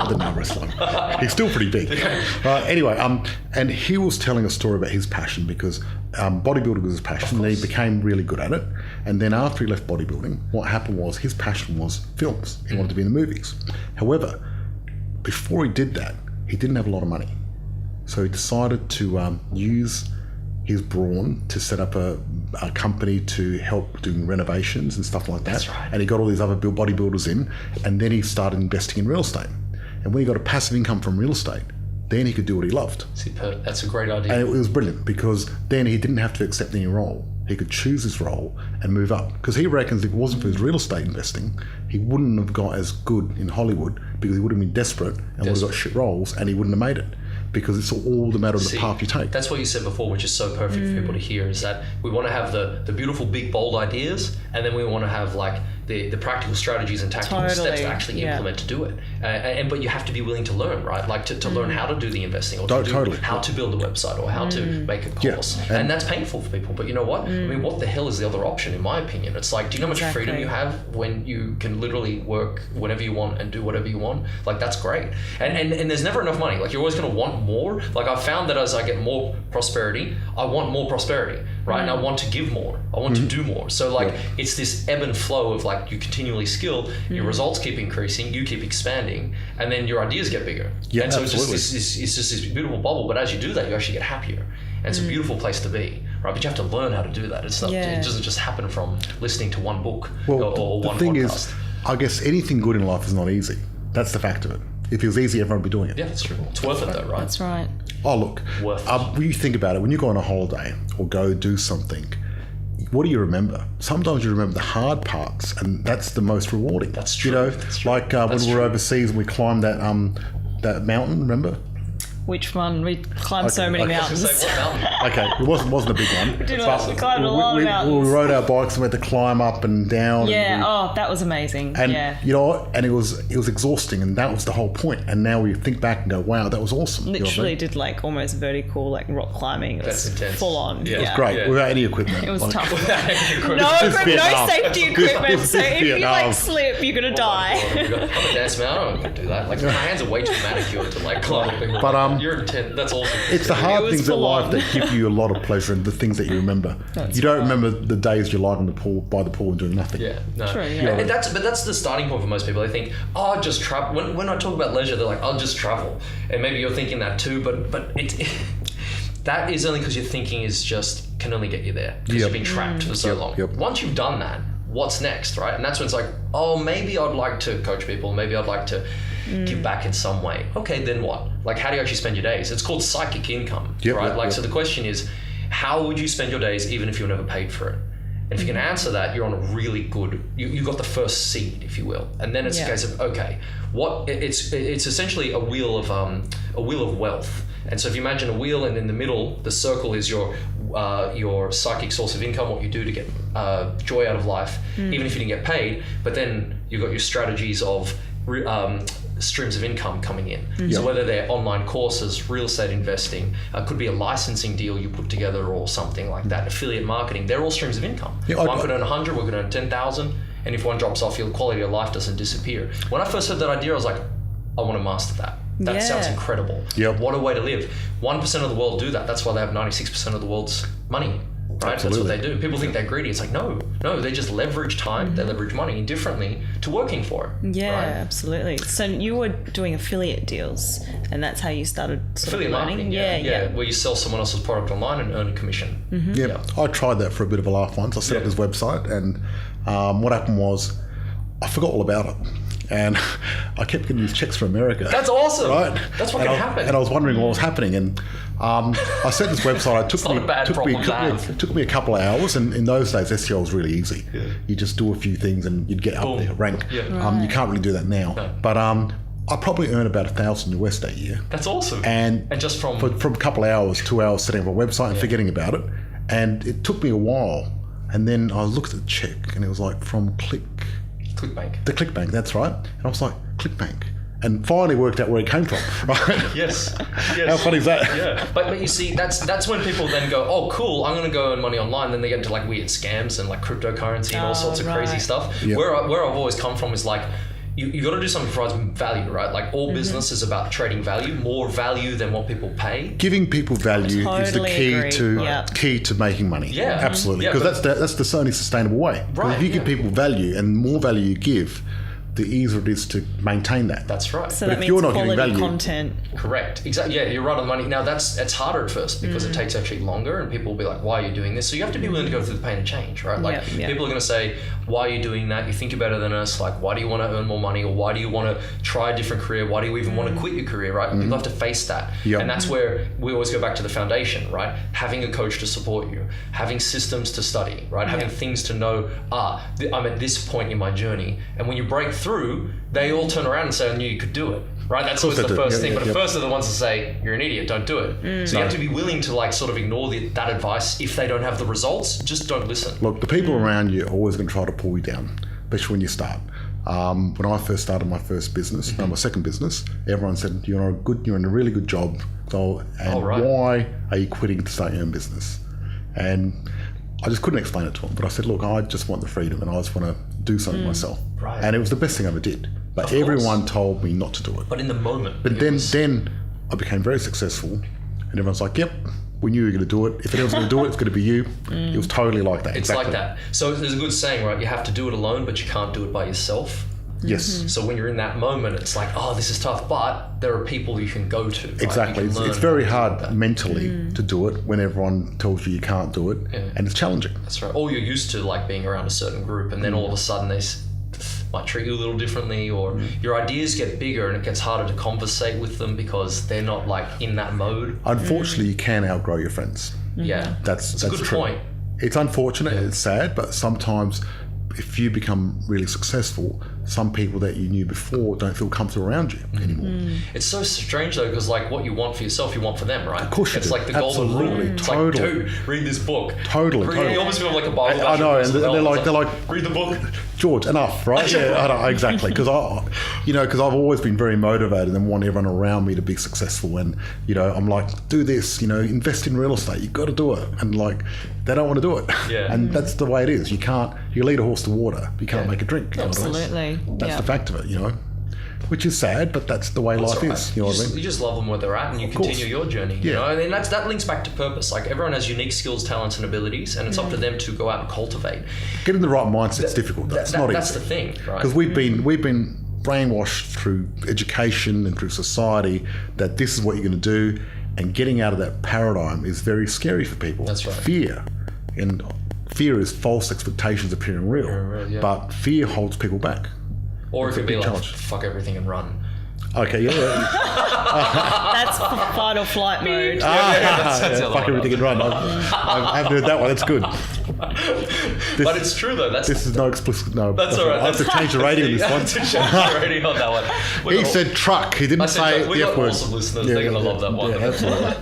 didn't arm wrestle him. He's still pretty big. Anyway, and he was telling a story about his passion because bodybuilding was his passion, and he became really good at it. And then after he left bodybuilding, what happened was his passion was films. He wanted to be in the movies. However, before he did that, he didn't have a lot of money. So he decided to use his brawn to set up a company to help doing renovations and stuff like that.
That's right.
And he got all these other bodybuilders in, and then he started investing in real estate. And when he got a passive income from real estate, then he could do what he loved.
That's a great idea.
And it was brilliant because then he didn't have to accept any role. He could choose his role and move up. Because he reckons if it wasn't for his real estate investing, he wouldn't have got as good in Hollywood because he would have been desperate and would have got shit roles and he wouldn't have made it. Because it's all the matter of the path you take.
That's what you said before, which is so perfect for people to hear, is that we want to have the beautiful, big, bold ideas, and then we want to have like the practical strategies and tactical steps to actually implement to do it. But you have to be willing to learn, right? Like to learn how to do the investing, or how to build a website, or how to make a course. Yeah. And that's painful for people. But you know what? I mean, what the hell is the other option, in my opinion? It's like, do you know how much freedom you have when you can literally work whenever you want and do whatever you want? Like, that's great. And there's never enough money. Like, you're always going to want more. Like, I've found that as I get more prosperity, I want more prosperity, right? And I want to give more. I want to do more. So like, it's this ebb and flow of like, you continually skill, your results keep increasing, you keep expanding, and then your ideas get bigger.
Yeah,
and so
absolutely.
it's just this beautiful bubble. But as you do that, you actually get happier. And it's a beautiful place to be, right? But you have to learn how to do that. It's not, it doesn't just happen from listening to one book or one
thing
podcast.
Is, I guess anything good in life is not easy. That's the fact of it. If it was easy, everyone would be doing it.
Yeah, that's true. It's worth it though, right?
That's right.
Oh, look, when you think about it, when you go on a holiday or go do something, what do you remember? Sometimes you remember the hard parts, and that's the most rewarding.
That's true.
You know,
that's true.
like when we were overseas and we climbed that mountain, remember?
Which one? We climbed so many mountains.
What mountain?
Okay, it wasn't a big one.
We climbed a lot of mountains.
We rode our bikes and we had to climb up and down.
Yeah, that was amazing.
And you know what? And it was exhausting, and that was the whole point. And now we think back and go, wow, that was awesome.
Literally did like almost vertical like rock climbing.
That's intense.
Full on.
Yeah.
It was great without any equipment.
It was tough.
No
safety equipment. So if you like slip, you're gonna die.
I'm a dance man. I don't do that. Like, my hands are way too manicured to like climb.
But
you're intense. That's awesome.
It's the hard things in life that give you a lot of pleasure, and the things that you remember. You don't remember the days you lie on the pool, by the pool, and doing nothing.
Yeah, no.
True, yeah.
And that's the starting point for most people. They think, oh, I'll just travel. When I talk about leisure, they're like, I'll just travel. And maybe you're thinking that too, but that is only because your thinking can only get you there because you've been trapped for so long. Once you've done that, what's next, right? And that's when it's like, oh, maybe I'd like to coach people. Maybe I'd like to give back in some way. Okay, then what? Like, how do you actually spend your days? It's called psychic income, right? So the question is, how would you spend your days even if you were never paid for it? And if you can answer that, you're on a really good, you got the first seed, if you will. And then it's a case of, okay, it's essentially a wheel of wealth. And so if you imagine a wheel, and in the middle, the circle is your psychic source of income, what you do to get joy out of life, even if you didn't get paid. But then you've got your strategies of streams of income coming in. So whether they're online courses, real estate investing, could be a licensing deal you put together or something like that, affiliate marketing, they're all streams of income. One could earn 100, one could earn 10,000, and if one drops off, your quality of life doesn't disappear. When I first heard that idea, I was like, I want to master that. That sounds incredible. What a way to live. 1% of the world do that. That's why they have 96% of the world's money. Right? Absolutely. That's what they do. People think they're greedy. It's like, no, they just leverage time, they leverage money differently to working for it.
Yeah,
right?
Absolutely. So you were doing affiliate deals, and that's how you started
affiliate marketing. Yeah, where you sell someone else's product online and earn a commission.
I tried that for a bit of a laugh once. I set up this website, and what happened was I forgot all about it. And I kept getting these checks from America.
That's awesome.
Right?
That's what can happen.
And I was wondering what was happening. And I set this website. It took me a couple of hours. And in those days, SEO was really easy. You just do a few things and you'd get up there, rank. You can't really do that now. No. But I probably earn about $1,000 a year.
That's awesome.
And
just from
a couple of hours, 2 hours setting up a website and forgetting about it. And it took me a while. And then I looked at the check, and it was like from
ClickBank.
The ClickBank, that's right. And I was like, ClickBank. And finally worked out where it came from, right?
Yes.
How funny is that?
Yeah. But you see, that's when people then go, oh, cool, I'm going to go earn money online. Then they get into like weird scams and like cryptocurrency and all sorts of crazy stuff. Yep. Where I've always come from is like, you got to do something that provides value, right? Like all business is about trading value, more value than what people pay.
Giving people value is the key to making money.
Yeah,
absolutely. Because that's the only sustainable way. Right. If you give people value, and more value you give, the easier it is to maintain that.
That's right.
So but that means you're not quality giving value, content.
Correct. Exactly. Yeah, you're right on the money. Now it's harder at first because it takes actually longer, and people will be like, "Why are you doing this?" So you have to be willing to go through the pain of change, right? Like people are going to say, "Why are you doing that? You think you're better than us. Like, why do you want to earn more money, or why do you want to try a different career? Why do you even want to quit your career?" Right? People have to face that, and that's where we always go back to the foundation, right? Having a coach to support you, having systems to study, right? Having things to know. I'm at this point in my journey, and when you break through, they all turn around and say, I knew you could do it, right? That's always the first thing. But the first are the ones that say, you're an idiot, don't do it. So you have to be willing to like sort of ignore that advice. If they don't have the results, just don't listen.
Look, the people around you are always going to try to pull you down, especially when you start. When I first started my first business, my second business, everyone said, you're in a really good job. So, why are you quitting to start your own business? And I just couldn't explain it to them. But I said, look, I just want the freedom and I just want to do something myself. Right. And it was the best thing I ever did. But everyone told me not to do it.
But in the moment.
But then I became very successful, and everyone's like, yep, we knew you were going to do it. If anyone's going to do it, it's going to be you. It was totally like that.
It's like that. So there's a good saying, right? You have to do it alone, but you can't do it by yourself.
Yes.
So when you're in that moment, it's like, oh, this is tough, but there are people you can go to. Right?
Exactly. It's very hard mentally to do it when everyone tells you can't do it, and it's challenging.
That's right. Or you're used to like being around a certain group, and then all of a sudden they might treat you a little differently, or your ideas get bigger and it gets harder to conversate with them because they're not like in that mode.
Unfortunately, you can outgrow your friends.
Yeah.
That's
a good
true.
point.
It's unfortunate, it's sad, but sometimes if you become really successful, some people that you knew before don't feel comfortable around you anymore.
It's so strange though, because like what you want for yourself, you want for them, right?
Of course you do.
It's like the golden rule. It's like, dude, read this book.
Totally.
You almost feel like a Bible.
I know, and they're like,
read the book.
George, enough, right? I know, exactly. Because I've always been very motivated and want everyone around me to be successful. And I'm like, do this. Invest in real estate. You got to do it. And like, they don't want to do it.
Yeah.
And that's the way it is. You lead a horse to water. You can't make a drink.
Absolutely.
That's the fact of it. Which is sad, but that's the way life is. You know what I mean?
You just love them where they're at, and you continue your journey. You know, and that links back to purpose. Like everyone has unique skills, talents, and abilities, and it's up to them to go out and cultivate.
Getting the right mindset's difficult. That's not easy.
That's the thing, right?
Because we've been brainwashed through education and through society that this is what you're going to do, and getting out of that paradigm is very scary for people.
That's right.
Fear is false expectations appearing real, but fear holds people back.
Or it could be like, fuck everything and run.
Okay, yeah.
That's fight or flight mode.
that's the other
Fuck
one.
everything and run. I haven't heard that one. That's good.
But it's true though.
This is no explicit. No,
That's all right.
I have to change the rating on this
I
one.
have to change the rating on that one.
He said truck. He didn't say
we
the
got
F word.
awesome listeners. They're gonna love that one.
Yeah, absolutely.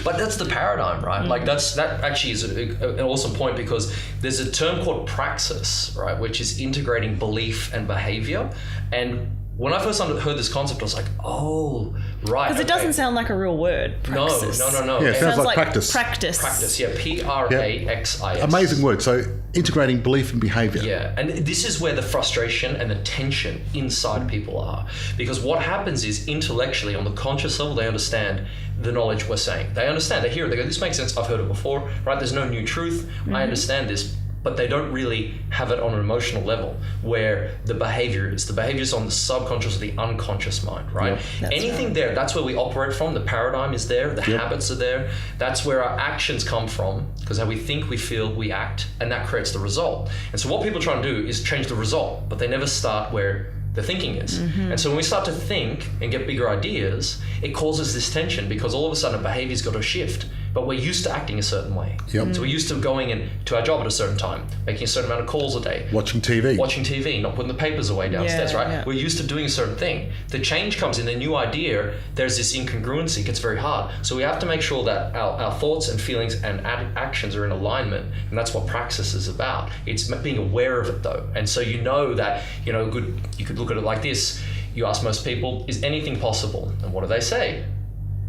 But that's the paradigm, right? Like that actually is an awesome point, because there's a term called praxis, right, which is integrating belief and behavior. And when I first heard this concept, I was like, oh, right.
Because it doesn't sound like a real word. Praxis.
No.
Yeah, it
And
sounds like practice.
Practice.
yeah, Praxis.
Amazing word. So integrating belief and behavior.
Yeah, and this is where the frustration and the tension inside people are. Because what happens is, intellectually, on the conscious level, they understand the knowledge we're saying. They understand, they hear it, they go, this makes sense, I've heard it before, right? There's no new truth, I understand this. But they don't really have it on an emotional level where the behavior is. The behavior is on the subconscious or the unconscious mind, right?
Yep.
Anything there, that's where we operate from. The paradigm is there, the habits are there. That's where our actions come from, because how we think, we feel, we act, and that creates the result. And so what people try and do is change the result, but they never start where the thinking is. And so when we start to think and get bigger ideas, it causes this tension, because all of a sudden a behavior's got to shift. But we're used to acting a certain way.
Yep.
So we're used to going in to our job at a certain time, making a certain amount of calls a day.
Watching TV,
Not putting the papers away downstairs, right?
Yeah.
We're used to doing a certain thing. The change comes in, the new idea, there's this incongruency, it gets very hard. So we have to make sure that our thoughts and feelings and actions are in alignment, and that's what praxis is about. It's being aware of it though. And so you know that, you could look at it like this. You ask most people, is anything possible? And what do they say?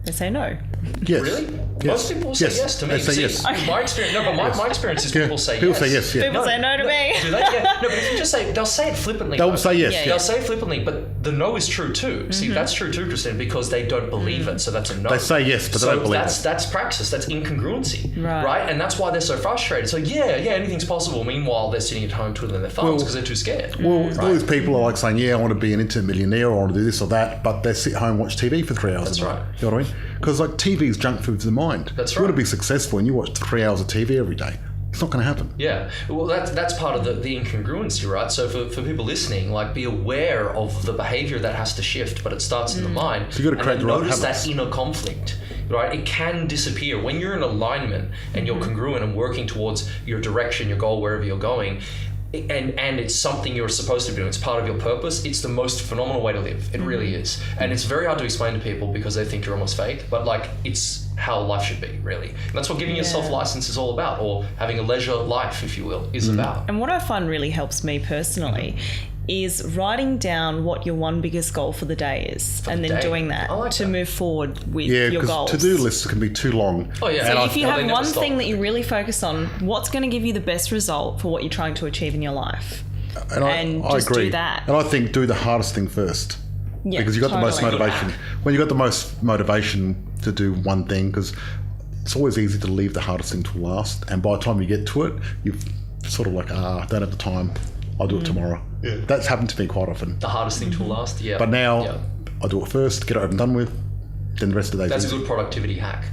They say no.
Yes.
Really?
Yes.
Most people will say yes to me.
They say
See,
yes.
My experience, my experience is people say
People
yes.
say yes, yeah.
People say no to me.
Do they? Yeah. No, but if you just say, they'll say it flippantly.
They'll
though.
say yes.
Yeah,
Yeah.
They'll say it flippantly, but the no is true too. See, that's true too, Christine, because they don't believe it. So that's a no.
They say yes, but they don't believe it.
That's praxis. That's incongruency,
Right.
And that's why they're so frustrated. So yeah, anything's possible. Meanwhile, they're sitting at home twiddling their thumbs because they're too scared.
Well, all these people are like saying, yeah, I want to be an internet millionaire, or I want to do this or that, but they sit home and watch TV for 3 hours.
That's
a day.
right.
You know what I mean? Because like TV is junk food for the mind.
That's
You want
right.
to be successful and you watch 3 hours of TV every day. It's not going to happen.
Yeah, well, that's part of the incongruency, right? So for people listening, like, be aware of the behavior that has to shift, but it starts in the mind.
So you got to create the right
notice
habits.
that inner conflict, right? It can disappear when you're in alignment and you're congruent and working towards your direction, your goal, wherever you're going. And it's something you're supposed to be doing. It's part of your purpose. It's the most phenomenal way to live. It really is. And it's very hard to explain to people because they think you're almost fake, but like, it's how life should be, really. And that's what giving yourself license is all about, or having a leisure life, if you will, is about.
And what I find really helps me personally is writing down what your one biggest goal for the day is, and then doing that
I like
to
that.
move forward with
Yeah,
your
because
goals.
to-do lists can be too long.
Oh, yeah.
And
So
I-
if you
they
have
never
one
stop.
thing that you really focus on, what's going to give you the best result for what you're trying to achieve in your life?
And I
just
agree.
do that.
And I think do the hardest thing first.
Yeah,
Because you've got the most
totally.
motivation. When you've got the most motivation to do one thing, because it's always easy to leave the hardest thing to last. And by the time you get to it, you've sort of like, don't have the time. I'll do it tomorrow. Yeah. That's happened to me quite often.
The hardest thing to last, yeah.
But now
Yeah.
I do it first, get it over and done with, then the rest of the day.
That's a good productivity hack.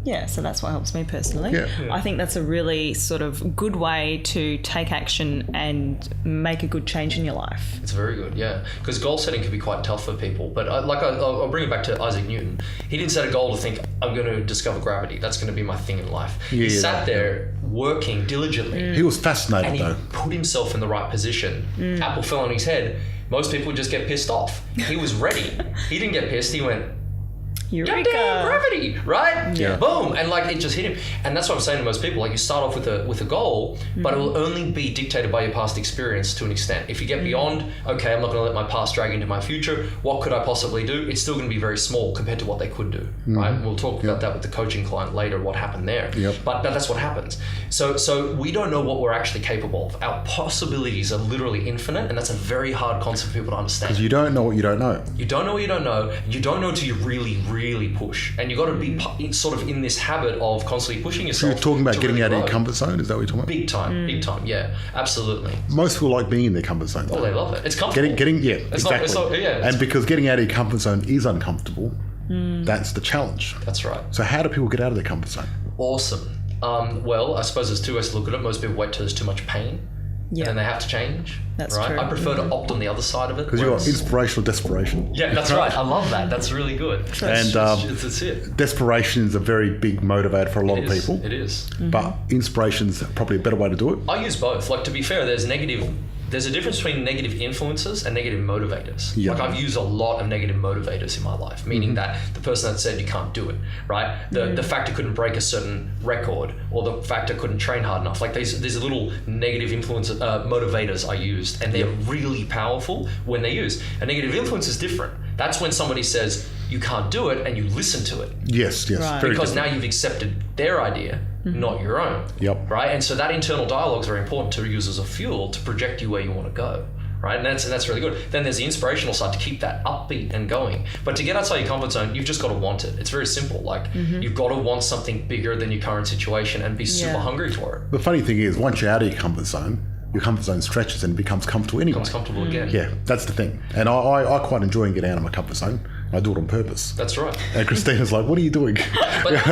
Yeah, so that's what helps me personally.
Yeah.
I think that's a really sort of good way to take action and make a good change in your life.
It's very good, yeah. Because goal setting can be quite tough for people. But I'll bring it back to Isaac Newton. He didn't set a goal to think, I'm going to discover gravity. That's going to be my thing in life. He sat there working diligently.
He was fascinated
And he
though.
put himself in the right position. Apple fell on his head. Most people would just get pissed off. He was ready. He didn't get pissed. He went,
Eureka!
goddamn gravity, right?
Yeah.
Boom, and like it just hit him. And that's what I'm saying to most people. Like, you start off with a goal, but it will only be dictated by your past experience to an extent. If you get beyond, okay, I'm not going to let my past drag into my future. What could I possibly do? It's still going to be very small compared to what they could do, right? And we'll talk about that with the coaching client later. What happened there?
Yep.
But that's what happens. So we don't know what we're actually capable of. Our possibilities are literally infinite, and that's a very hard concept for people to understand.
Because you don't know what you don't know.
You don't know what you don't know. You don't know until you really, really push. And you've got to be sort of in this habit of constantly pushing
So
yourself.
you're talking about
to
getting
really
out of your
grow.
comfort zone? Is that what you're talking about?
Big time, yeah, absolutely.
Most people like being in their comfort zone.
Oh, they love it. It's comfortable.
Yeah,
It's
exactly.
It's not, yeah,
And because getting out of your comfort zone is uncomfortable, that's the challenge.
that's right.
So how do people get out of their comfort zone?
Awesome. Well, I suppose there's two ways to look at it. Most people wait till there's too much pain. and then they have to change.
That's
right?
true.
I prefer to opt on the other side of it.
Because you've got inspirational desperation.
Yeah, that's right. I love that. That's really good.
And
That's it.
desperation is a very big motivator for a lot of people.
It is.
But inspiration is probably a better way to do it.
I use both. Like, to be fair, there's a difference between negative influences and negative motivators.
Yeah.
Like, I've used a lot of negative motivators in my life, meaning that the person that said you can't do it, right? The factor couldn't break a certain record, or the factor couldn't train hard enough. Like, these little negative influence motivators I used, and they're really powerful when they're used. A negative influence is different. That's when somebody says you can't do it and you listen to it.
Yes.
Right.
Very
Because
different.
now you've accepted their idea, not your own.
Yep.
Right? And so that internal dialogue is very important to use as a fuel to project you where you want to go. Right? And that's really good. Then there's the inspirational side to keep that upbeat and going. But to get outside your comfort zone, you've just got to want it. It's very simple. Like, you've got to want something bigger than your current situation and be super hungry for it.
The funny thing is, once you're out of your comfort zone stretches and becomes comfortable anyway.
Becomes comfortable again.
Yeah, that's the thing. And I quite enjoy getting out of my comfort zone. I do it on purpose.
That's right.
And Christina's like, what are you doing? But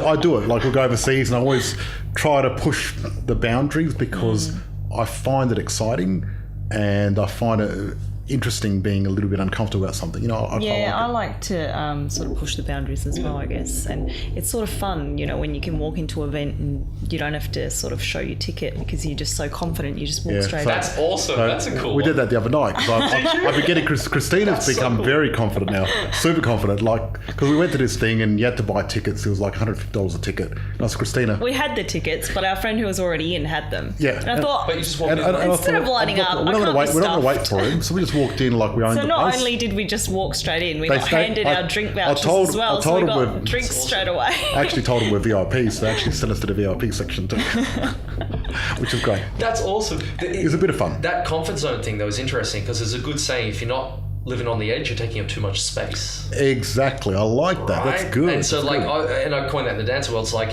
I do it. Like, we'll go overseas and I always try to push the boundaries because I find it exciting and I find it interesting being a little bit uncomfortable about something. I
like to sort of push the boundaries as well, I guess. And it's sort of fun, when you can walk into an event and you don't have to sort of show your ticket because you're just so confident, you just walk straight in.
That's awesome. That's a cool
We
one.
did that the other night. I've been getting Christina's become very confident now, super confident. Like, because we went to this thing and you had to buy tickets. It was like $150 a ticket. And I was Christina.
We had the tickets, but our friend who was already in had them.
Yeah.
And I thought,
But you just walked in.
instead of lining up,
we're not going to wait for him. So we just walked in like we owned
So
the
not
place.
only did we just walk straight in, we
They
got
stayed-
handed
I-
our drink
I
vouchers
told-
as well.
I
So
told
we
them
got
we've-
drinks straight away.
I actually told them we're VIPs, so they actually sent us to the VIP section too, which is great.
That's awesome.
It was a bit of fun.
That comfort zone thing, though, is interesting because there's a good saying, if you're not living on the edge, you're taking up too much space.
Exactly. I like that.
Right?
That's good.
And so,
That's
like,
good.
I coined that in the dance world. It's like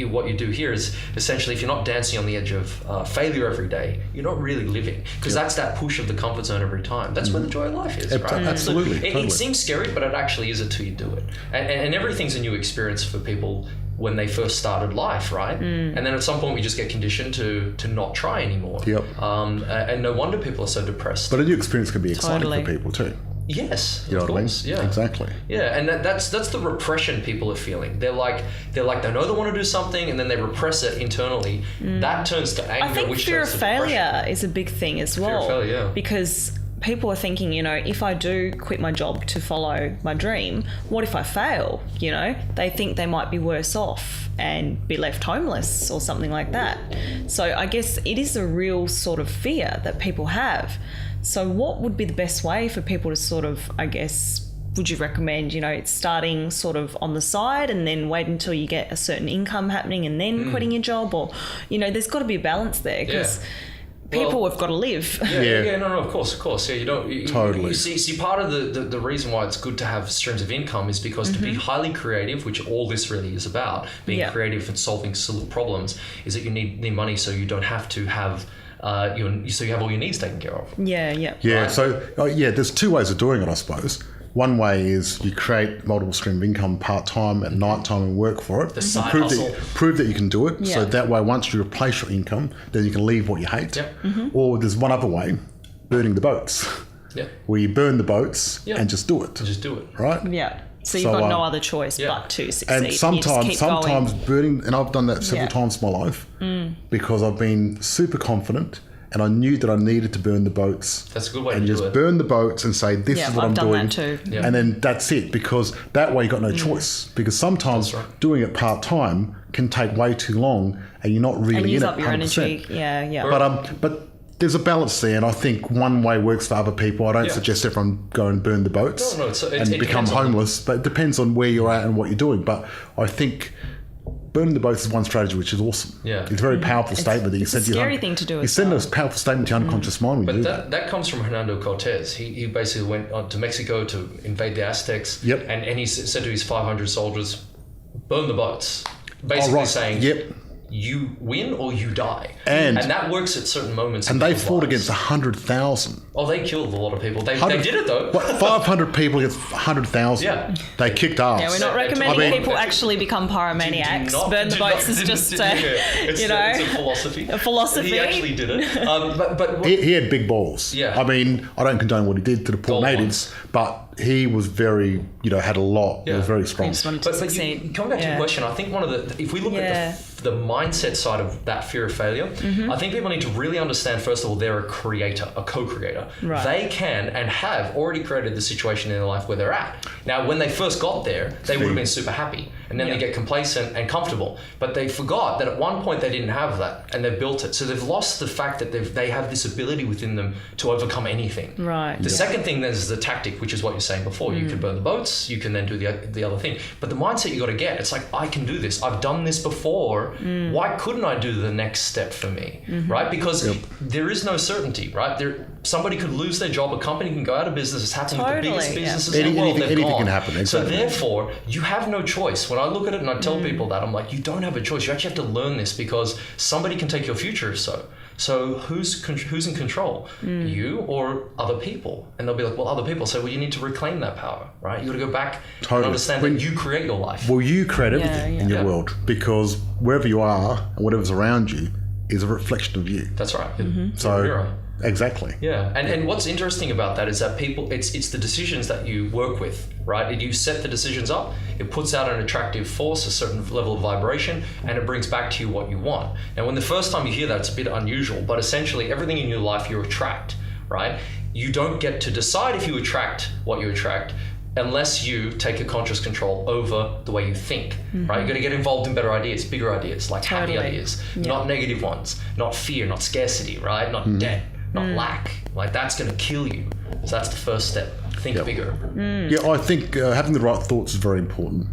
what you do here is essentially, if you're not dancing on the edge of failure every day, you're not really living, because that's that push of the comfort zone every time. That's where the joy of life is, right?
Absolutely.
So
Totally.
it seems scary, but it actually is until you do it. And everything's a new experience for people when they first started life, right? And then at some point we just get conditioned to not try anymore.
Yep.
And no wonder people are so depressed.
But a new experience can be exciting
Totally.
for people too.
Yes,
You know
of
what I mean?
course. Yeah,
Exactly.
Yeah, and that's the repression people are feeling. They're like they know they want to do something, and then they repress it internally. That turns to anger,
I think
which
fear of
turns to depression.
failure is a big thing as well.
of failure, yeah.
Because people are thinking, if I do quit my job to follow my dream, what if I fail? They think they might be worse off and be left homeless or something like that. So I guess it is a real sort of fear that people have. So what would be the best way for people to sort of, I guess, would you recommend, starting sort of on the side and then wait until you get a certain income happening and then quitting your job? Or, there's got to be a balance there because people have got to live.
No, of course. Yeah, you don't
Totally.
You see, part of the reason why it's good to have streams of income is because to be highly creative, which all this really is about, being creative and solving problems, is that you need money so you don't have to have so you have all your needs taken care of.
Yeah.
Right.
So there's two ways of doing it, I suppose. One way is you create multiple stream of income part-time at night time and work for it.
The side
prove
hustle.
Prove that you can do it.
Yeah.
So that way, once you replace your income, then you can leave what you hate.
Yep.
Or there's one other way, burning the boats,
Yeah.
where you burn the boats and just do it.
Just do it.
Right?
Yeah. So you've
So,
got no other choice but to succeed.
And
You just keep
sometimes
going.
burning, and I've done that several times in my life because I've been super confident and I knew that I needed to burn the boats.
That's a good way
and
to do
just
it.
burn the boats and say, this is what
I've
I'm
done
doing.
that too.
Yeah.
And then that's it, because that way you've got no choice. Because sometimes
That's right.
doing it part-time can take way too long and you're not really
And use
in
up
it
your
100%.
energy. Yeah.
But there's a balance there, and I think one way works for other people. I don't suggest everyone go and burn the boats
No,
and
it
become
depends on
homeless, but it depends on where you're at and what you're doing. But I think burning the boats is one strategy, which is awesome.
Yeah.
It's a very powerful statement that you
it's a
said.
scary thing to do
You
as
send
well.
a powerful statement to your unconscious mind when you do that.
But that comes from Hernando Cortez. He basically went on to Mexico to invade the Aztecs.
Yep.
And he said to his 500 soldiers, burn the boats. Basically saying,
Yep.
you win or you die.
And
that works at certain moments.
And they fought against 100,000.
Oh, they killed a lot of people. They did it though.
500 people against 100,000.
Yeah.
They kicked ass.
Yeah, we're not recommending people actually become pyromaniacs. Burn the boats is just,
it's a philosophy.
A philosophy.
He actually did it. But
he had big balls.
Yeah.
I mean, I don't condone what he did to the poor natives, but he was very, had a lot. He was very strong.
He just wanted to succeed.
But coming back to your question, I think one of if we look at the mindset side of that fear of failure, I think people need to really understand, first of all, they're a creator, a co-creator.
Right.
They can and have already created the situation in their life where they're at. Now, when they first got there, they would have been super happy. And then they get complacent and comfortable. But they forgot that at one point they didn't have that, and they built it. So they've lost the fact that they have this ability within them to overcome anything.
Right.
The second thing then is the tactic, which is what you're saying before. You can burn the boats, you can then do the other thing. But the mindset you got to get, it's like, I can do this. I've done this before. Why couldn't I do the next step for me? Right? Because there is no certainty, right? Somebody could lose their job, a company can go out of business. It's happened with the biggest businesses in the world.
Anything can happen. Exactly.
So therefore, you have no choice. When I look at it and I tell people that, I'm like, you don't have a choice. You actually have to learn this, because somebody can take your future if so. So who's in control? You or other people? And they'll be like, well, other people say, well, you need to reclaim that power, right? You got to go back and understand that you create your life.
Well, you create everything in your world, because wherever you are and whatever's around you is a reflection of you.
That's right.
So
mirror.
Exactly.
Yeah, and what's interesting about that is that people, it's the decisions that you work with, right? And you set the decisions up, it puts out an attractive force, a certain level of vibration, and it brings back to you what you want. Now, when the first time you hear that, it's a bit unusual, but essentially everything in your life you attract, right? You don't get to decide if you attract what you attract unless you take a conscious control over the way you think, right? You got to get involved in better ideas, bigger ideas, like happy ideas, not negative ones, not fear, not scarcity, right? Not debt. Not lack. Like, that's going to kill you. So that's the first step. Think bigger.
Yeah, I think having the right thoughts is very important.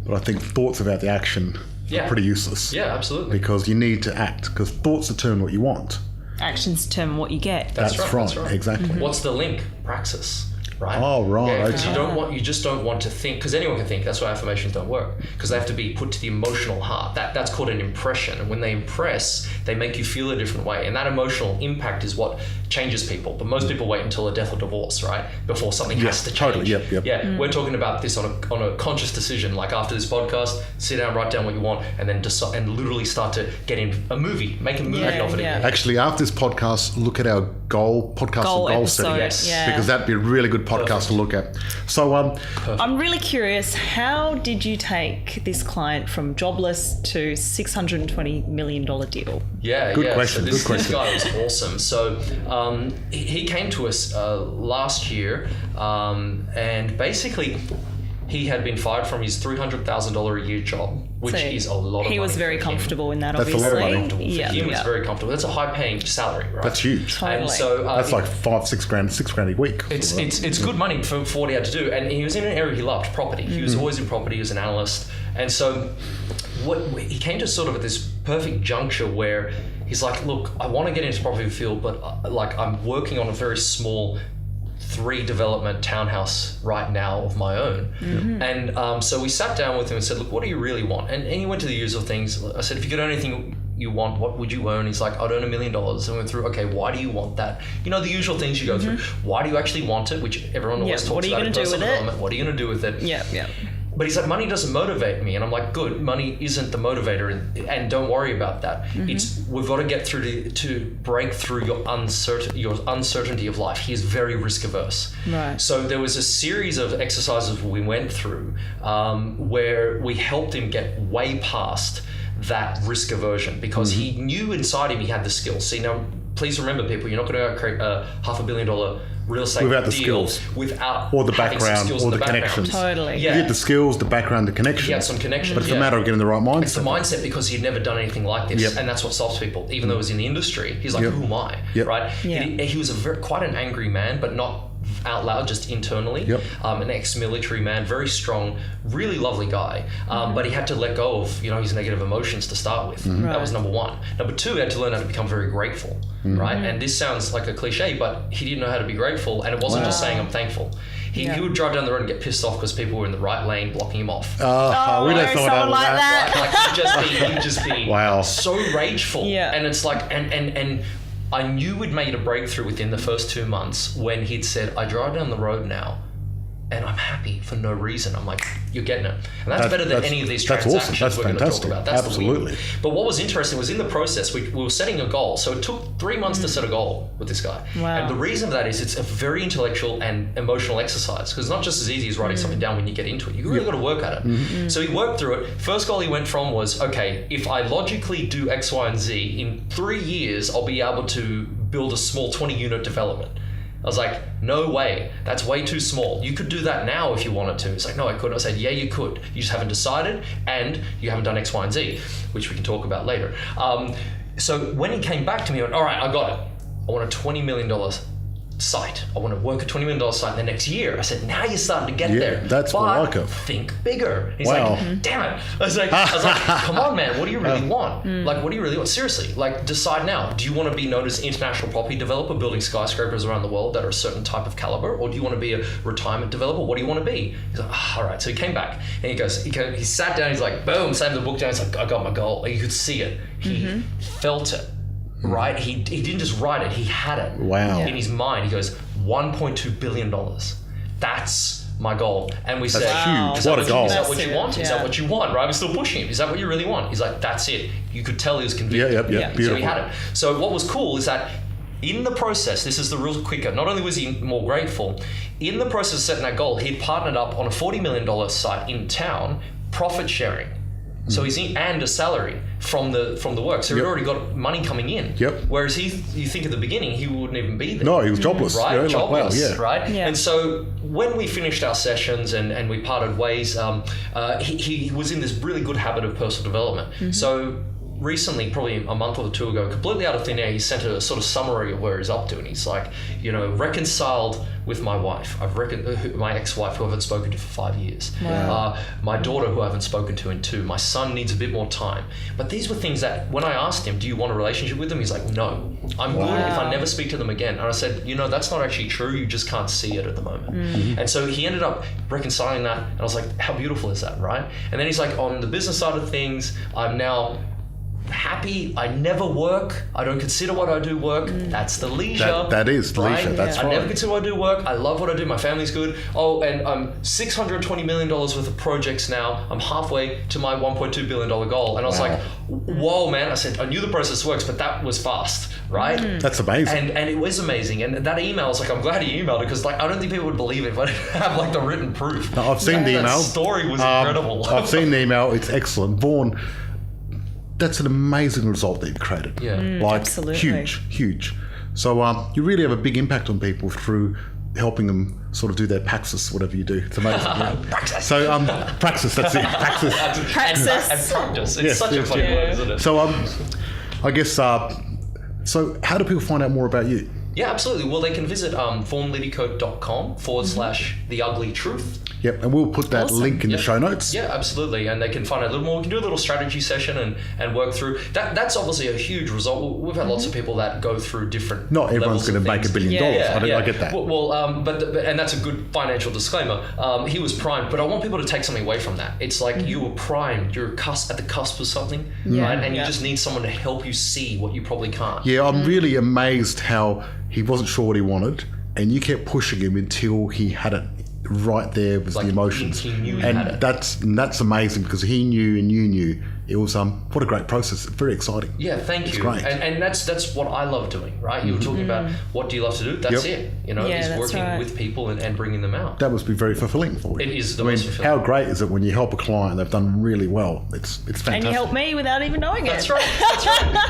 But I think thoughts without the action are pretty useless.
Yeah, absolutely.
Because you need to act, because thoughts determine what you want.
Actions determine what you get.
That's right. Exactly.
What's the link? Praxis. Right?
Oh, right.
Yeah, because you just don't want to think, because anyone can think. That's why affirmations don't work, because they have to be put to the emotional heart. That's called an impression. And when they impress, they make you feel a different way. And that emotional impact is what changes people. But most people wait until a death or divorce, right, before something has to change.
Totally. Yep.
Yeah, we're talking about this on a conscious decision. Like, after this podcast, sit down, write down what you want, and then decide, and literally start to get in a movie, make a movie of it.
Yeah.
Actually, after this podcast, look at our goal setting.
Yes.
Because that'd be a really good podcast to look at. So
I'm really curious, how did you take this client from jobless to $620 million deal?
Good question.
So this guy was awesome. So he came to us last year, and basically he had been fired from his $300,000 a year job, which is a lot of money.
He was very comfortable in that,
That's
obviously.
a lot of money.
For him, it's very comfortable. That's a high-paying salary, right?
That's huge.
Totally.
And so
that's like $6,000 a week.
It's good money for what he had to do, and he was in an area he loved, property. He was always in property. He was an analyst, and so he came to sort of at this perfect juncture where he's like, look, I want to get into the property field, but I'm working on a very small 3-development townhouse right now of my own. And so we sat down with him and said, look, what do you really want? And he went to the usual things. I said, if you could earn anything you want, what would you earn? He's like, I'd earn $1 million. And we went through, okay, why do you want that? You know, the usual things you go through. Why do you actually want it? Which everyone always talks about.
What are you going to do with it?
What are you going to do with it?
Yeah.
But he's like, money doesn't motivate me. And I'm like, good, money isn't the motivator, and don't worry about that. We've got to get through to break through your uncertainty of life. He's very risk averse.
Right.
So there was a series of exercises we went through where we helped him get way past that risk aversion, because he knew inside him he had the skills. See, now, please remember, people, you're not going to create a $500 million real estate
without the
deal
skills,
without
or the background, or the connections.
Totally.
You get the skills, the background, the connections.
He had some connections.
But it's a matter of getting the right mindset.
It's the mindset, because he'd never done anything like this, and that's what stops people. Even though he was in the industry, he's like, who am I? Right?
Yeah.
He was quite an angry man, but not out loud, just internally. An ex-military man, very strong, really lovely guy. But he had to let go of his negative emotions to start with. That was number one. Number two, he had to learn how to become very grateful. Right? And this sounds like a cliche, but he didn't know how to be grateful, and it wasn't just saying I'm thankful. He would drive down the road and get pissed off because people were in the right lane blocking him off.
We know someone
like that.
Like he'd just be
Wow.
so rageful.
Yeah.
And it's like, and I knew we'd made a breakthrough within the first 2 months when he'd said, I drive down the road now and I'm happy for no reason. I'm like, you're getting it. And that's better than any of these transactions
That's
we're going to talk
fantastic.
about. That's
Absolutely.
The win. But what was interesting was in the process, we were setting a goal. So it took 3 months to set a goal with this guy.
Wow.
And the reason for that is it's a very intellectual and emotional exercise because it's not just as easy as writing something down when you get into it. You really got to work at it. So he worked through it. First goal he went from was, okay, if I logically do X, Y, and Z, in 3 years, I'll be able to build a small 20-unit development. I was like, no way, that's way too small. You could do that now if you wanted to. It's like, no, I couldn't. I said, yeah, you could. You just haven't decided and you haven't done X, Y, and Z, which we can talk about later. So when he came back to me, he went, all right, I got it. I want a $20 million site. I want to work a $20 million site in the next year. I said, now you're starting to get there.
That's what I like it.
Think bigger. He's
Wow.
like, damn it. I was like, come on, man, what do you really want? Like, what do you really want? Seriously, like, decide now. Do you want to be known as an international property developer building skyscrapers around the world that are a certain type of caliber? Or do you want to be a retirement developer? What do you want to be? He's like, all right. So he came back and he goes, he sat down, he's like, boom, slammed the book down. He's like, I got my goal. And you could see it. He felt it. Right? He didn't just write it, he had it.
Wow.
In his mind. He goes, $1.2 billion. That's my goal. And we said,
huge. What a goal.
Is that what you want? Is that what you want? Right? We're still pushing him. Is that what you really want? He's like, that's it. You could tell he was convicted.
Yeah. Beautiful.
So he had it. So what was cool is that in the process, this is the real quicker, not only was he more grateful, in the process of setting that goal, he'd partnered up on a $40 million site in town, profit sharing. So he's in, and a salary from the work. So he'd already got money coming in.
Yep.
Whereas you think at the beginning, he wouldn't even be there.
No, he was jobless.
Right?
Yeah,
Jobless,
like, wow,
right?
Yeah.
And so when we finished our sessions and we parted ways, he was in this really good habit of personal development. So recently, probably a month or two ago, completely out of thin air, he sent a sort of summary of where he's up to. And he's like, reconciled with my wife. My ex-wife, who I haven't spoken to for 5 years.
Wow.
My daughter, who I haven't spoken to in 2. My son needs a bit more time. But these were things that when I asked him, do you want a relationship with them? He's like, no, I'm good if I never speak to them again. And I said, that's not actually true. You just can't see it at the moment. And so he ended up reconciling that. And I was like, how beautiful is that, right? And then he's like, on the business side of things, I'm now happy. I never work. I don't consider what I do work. That's the leisure.
That is the leisure. That's right.
I never consider what I do work. I love what I do. My family's good. Oh, and I'm $620 million worth of projects now. I'm halfway to my $1.2 billion goal. And I was like, whoa, man. I said, I knew the process works, but that was fast, right?
That's amazing.
And it was amazing. And that email, I was like, I'm glad he emailed it because I don't think people would believe it if I didn't have the written proof.
No, I've seen the email.
That story was incredible.
I've seen the email. It's excellent. Vaughan, that's an amazing result that you've created.
Yeah.
Absolutely.
Huge. So you really have a big impact on people through helping them sort of do their praxis, whatever you do. It's amazing.
Praxis.
So praxis, that's it. Praxis.
And practice. It's such a funny word, isn't it?
So I guess, so how do people find out more about you?
Yeah, absolutely. Well, they can visit vaughanliddicoat.com /The Ugly Truth.
Yep, and we'll put that link in the show notes.
Yeah, absolutely. And they can find out a little more. We can do a little strategy session and work through. That's obviously a huge result. We've had lots of people that go through different
Not everyone's going to make $1 billion.
Yeah.
I get that.
Well, and that's a good financial disclaimer. He was primed, but I want people to take something away from that. It's like you were primed. You're at the cusp of something, right? And you just need someone to help you see what you probably can't.
Yeah, I'm really amazed how he wasn't sure what he wanted, and you kept pushing him until he had it right there with the emotions.
He knew he
and
had it.
that's amazing because he knew and you knew. It was what a great process. Very exciting.
Yeah, thank you.
Great.
And that's what I love doing, right? You were talking about what do you love to do? That's it. Is working with people and bringing them out.
That must be very fulfilling for you.
It is the most fulfilling.
How great is it when you help a client and they've done really well? It's fantastic.
And you help me without even knowing it.
That's right.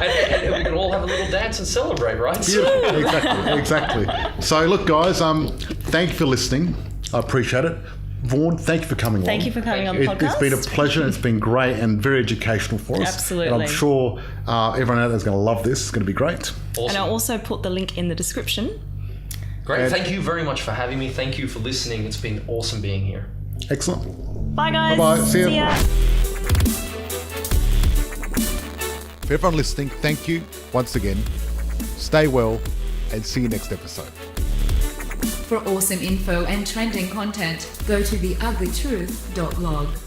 And we can all have a little dance and celebrate, right?
Beautiful. Exactly. So look, guys, thank you for listening. I appreciate it. Vaughan, thank you for coming on.
Thank you for coming on the podcast.
It's been a pleasure. It's been great and very educational for us.
Absolutely.
And I'm sure everyone out there is going to love this. It's going to be great.
Awesome.
And I'll also put the link in the description.
Great.
And
thank you very much for having me. Thank you for listening. It's been awesome being here.
Excellent.
Bye, guys.
Bye-bye. See ya.
For everyone listening, thank you once again. Stay well and see you next episode.
For awesome info and trending content, go to theuglytruth.blog.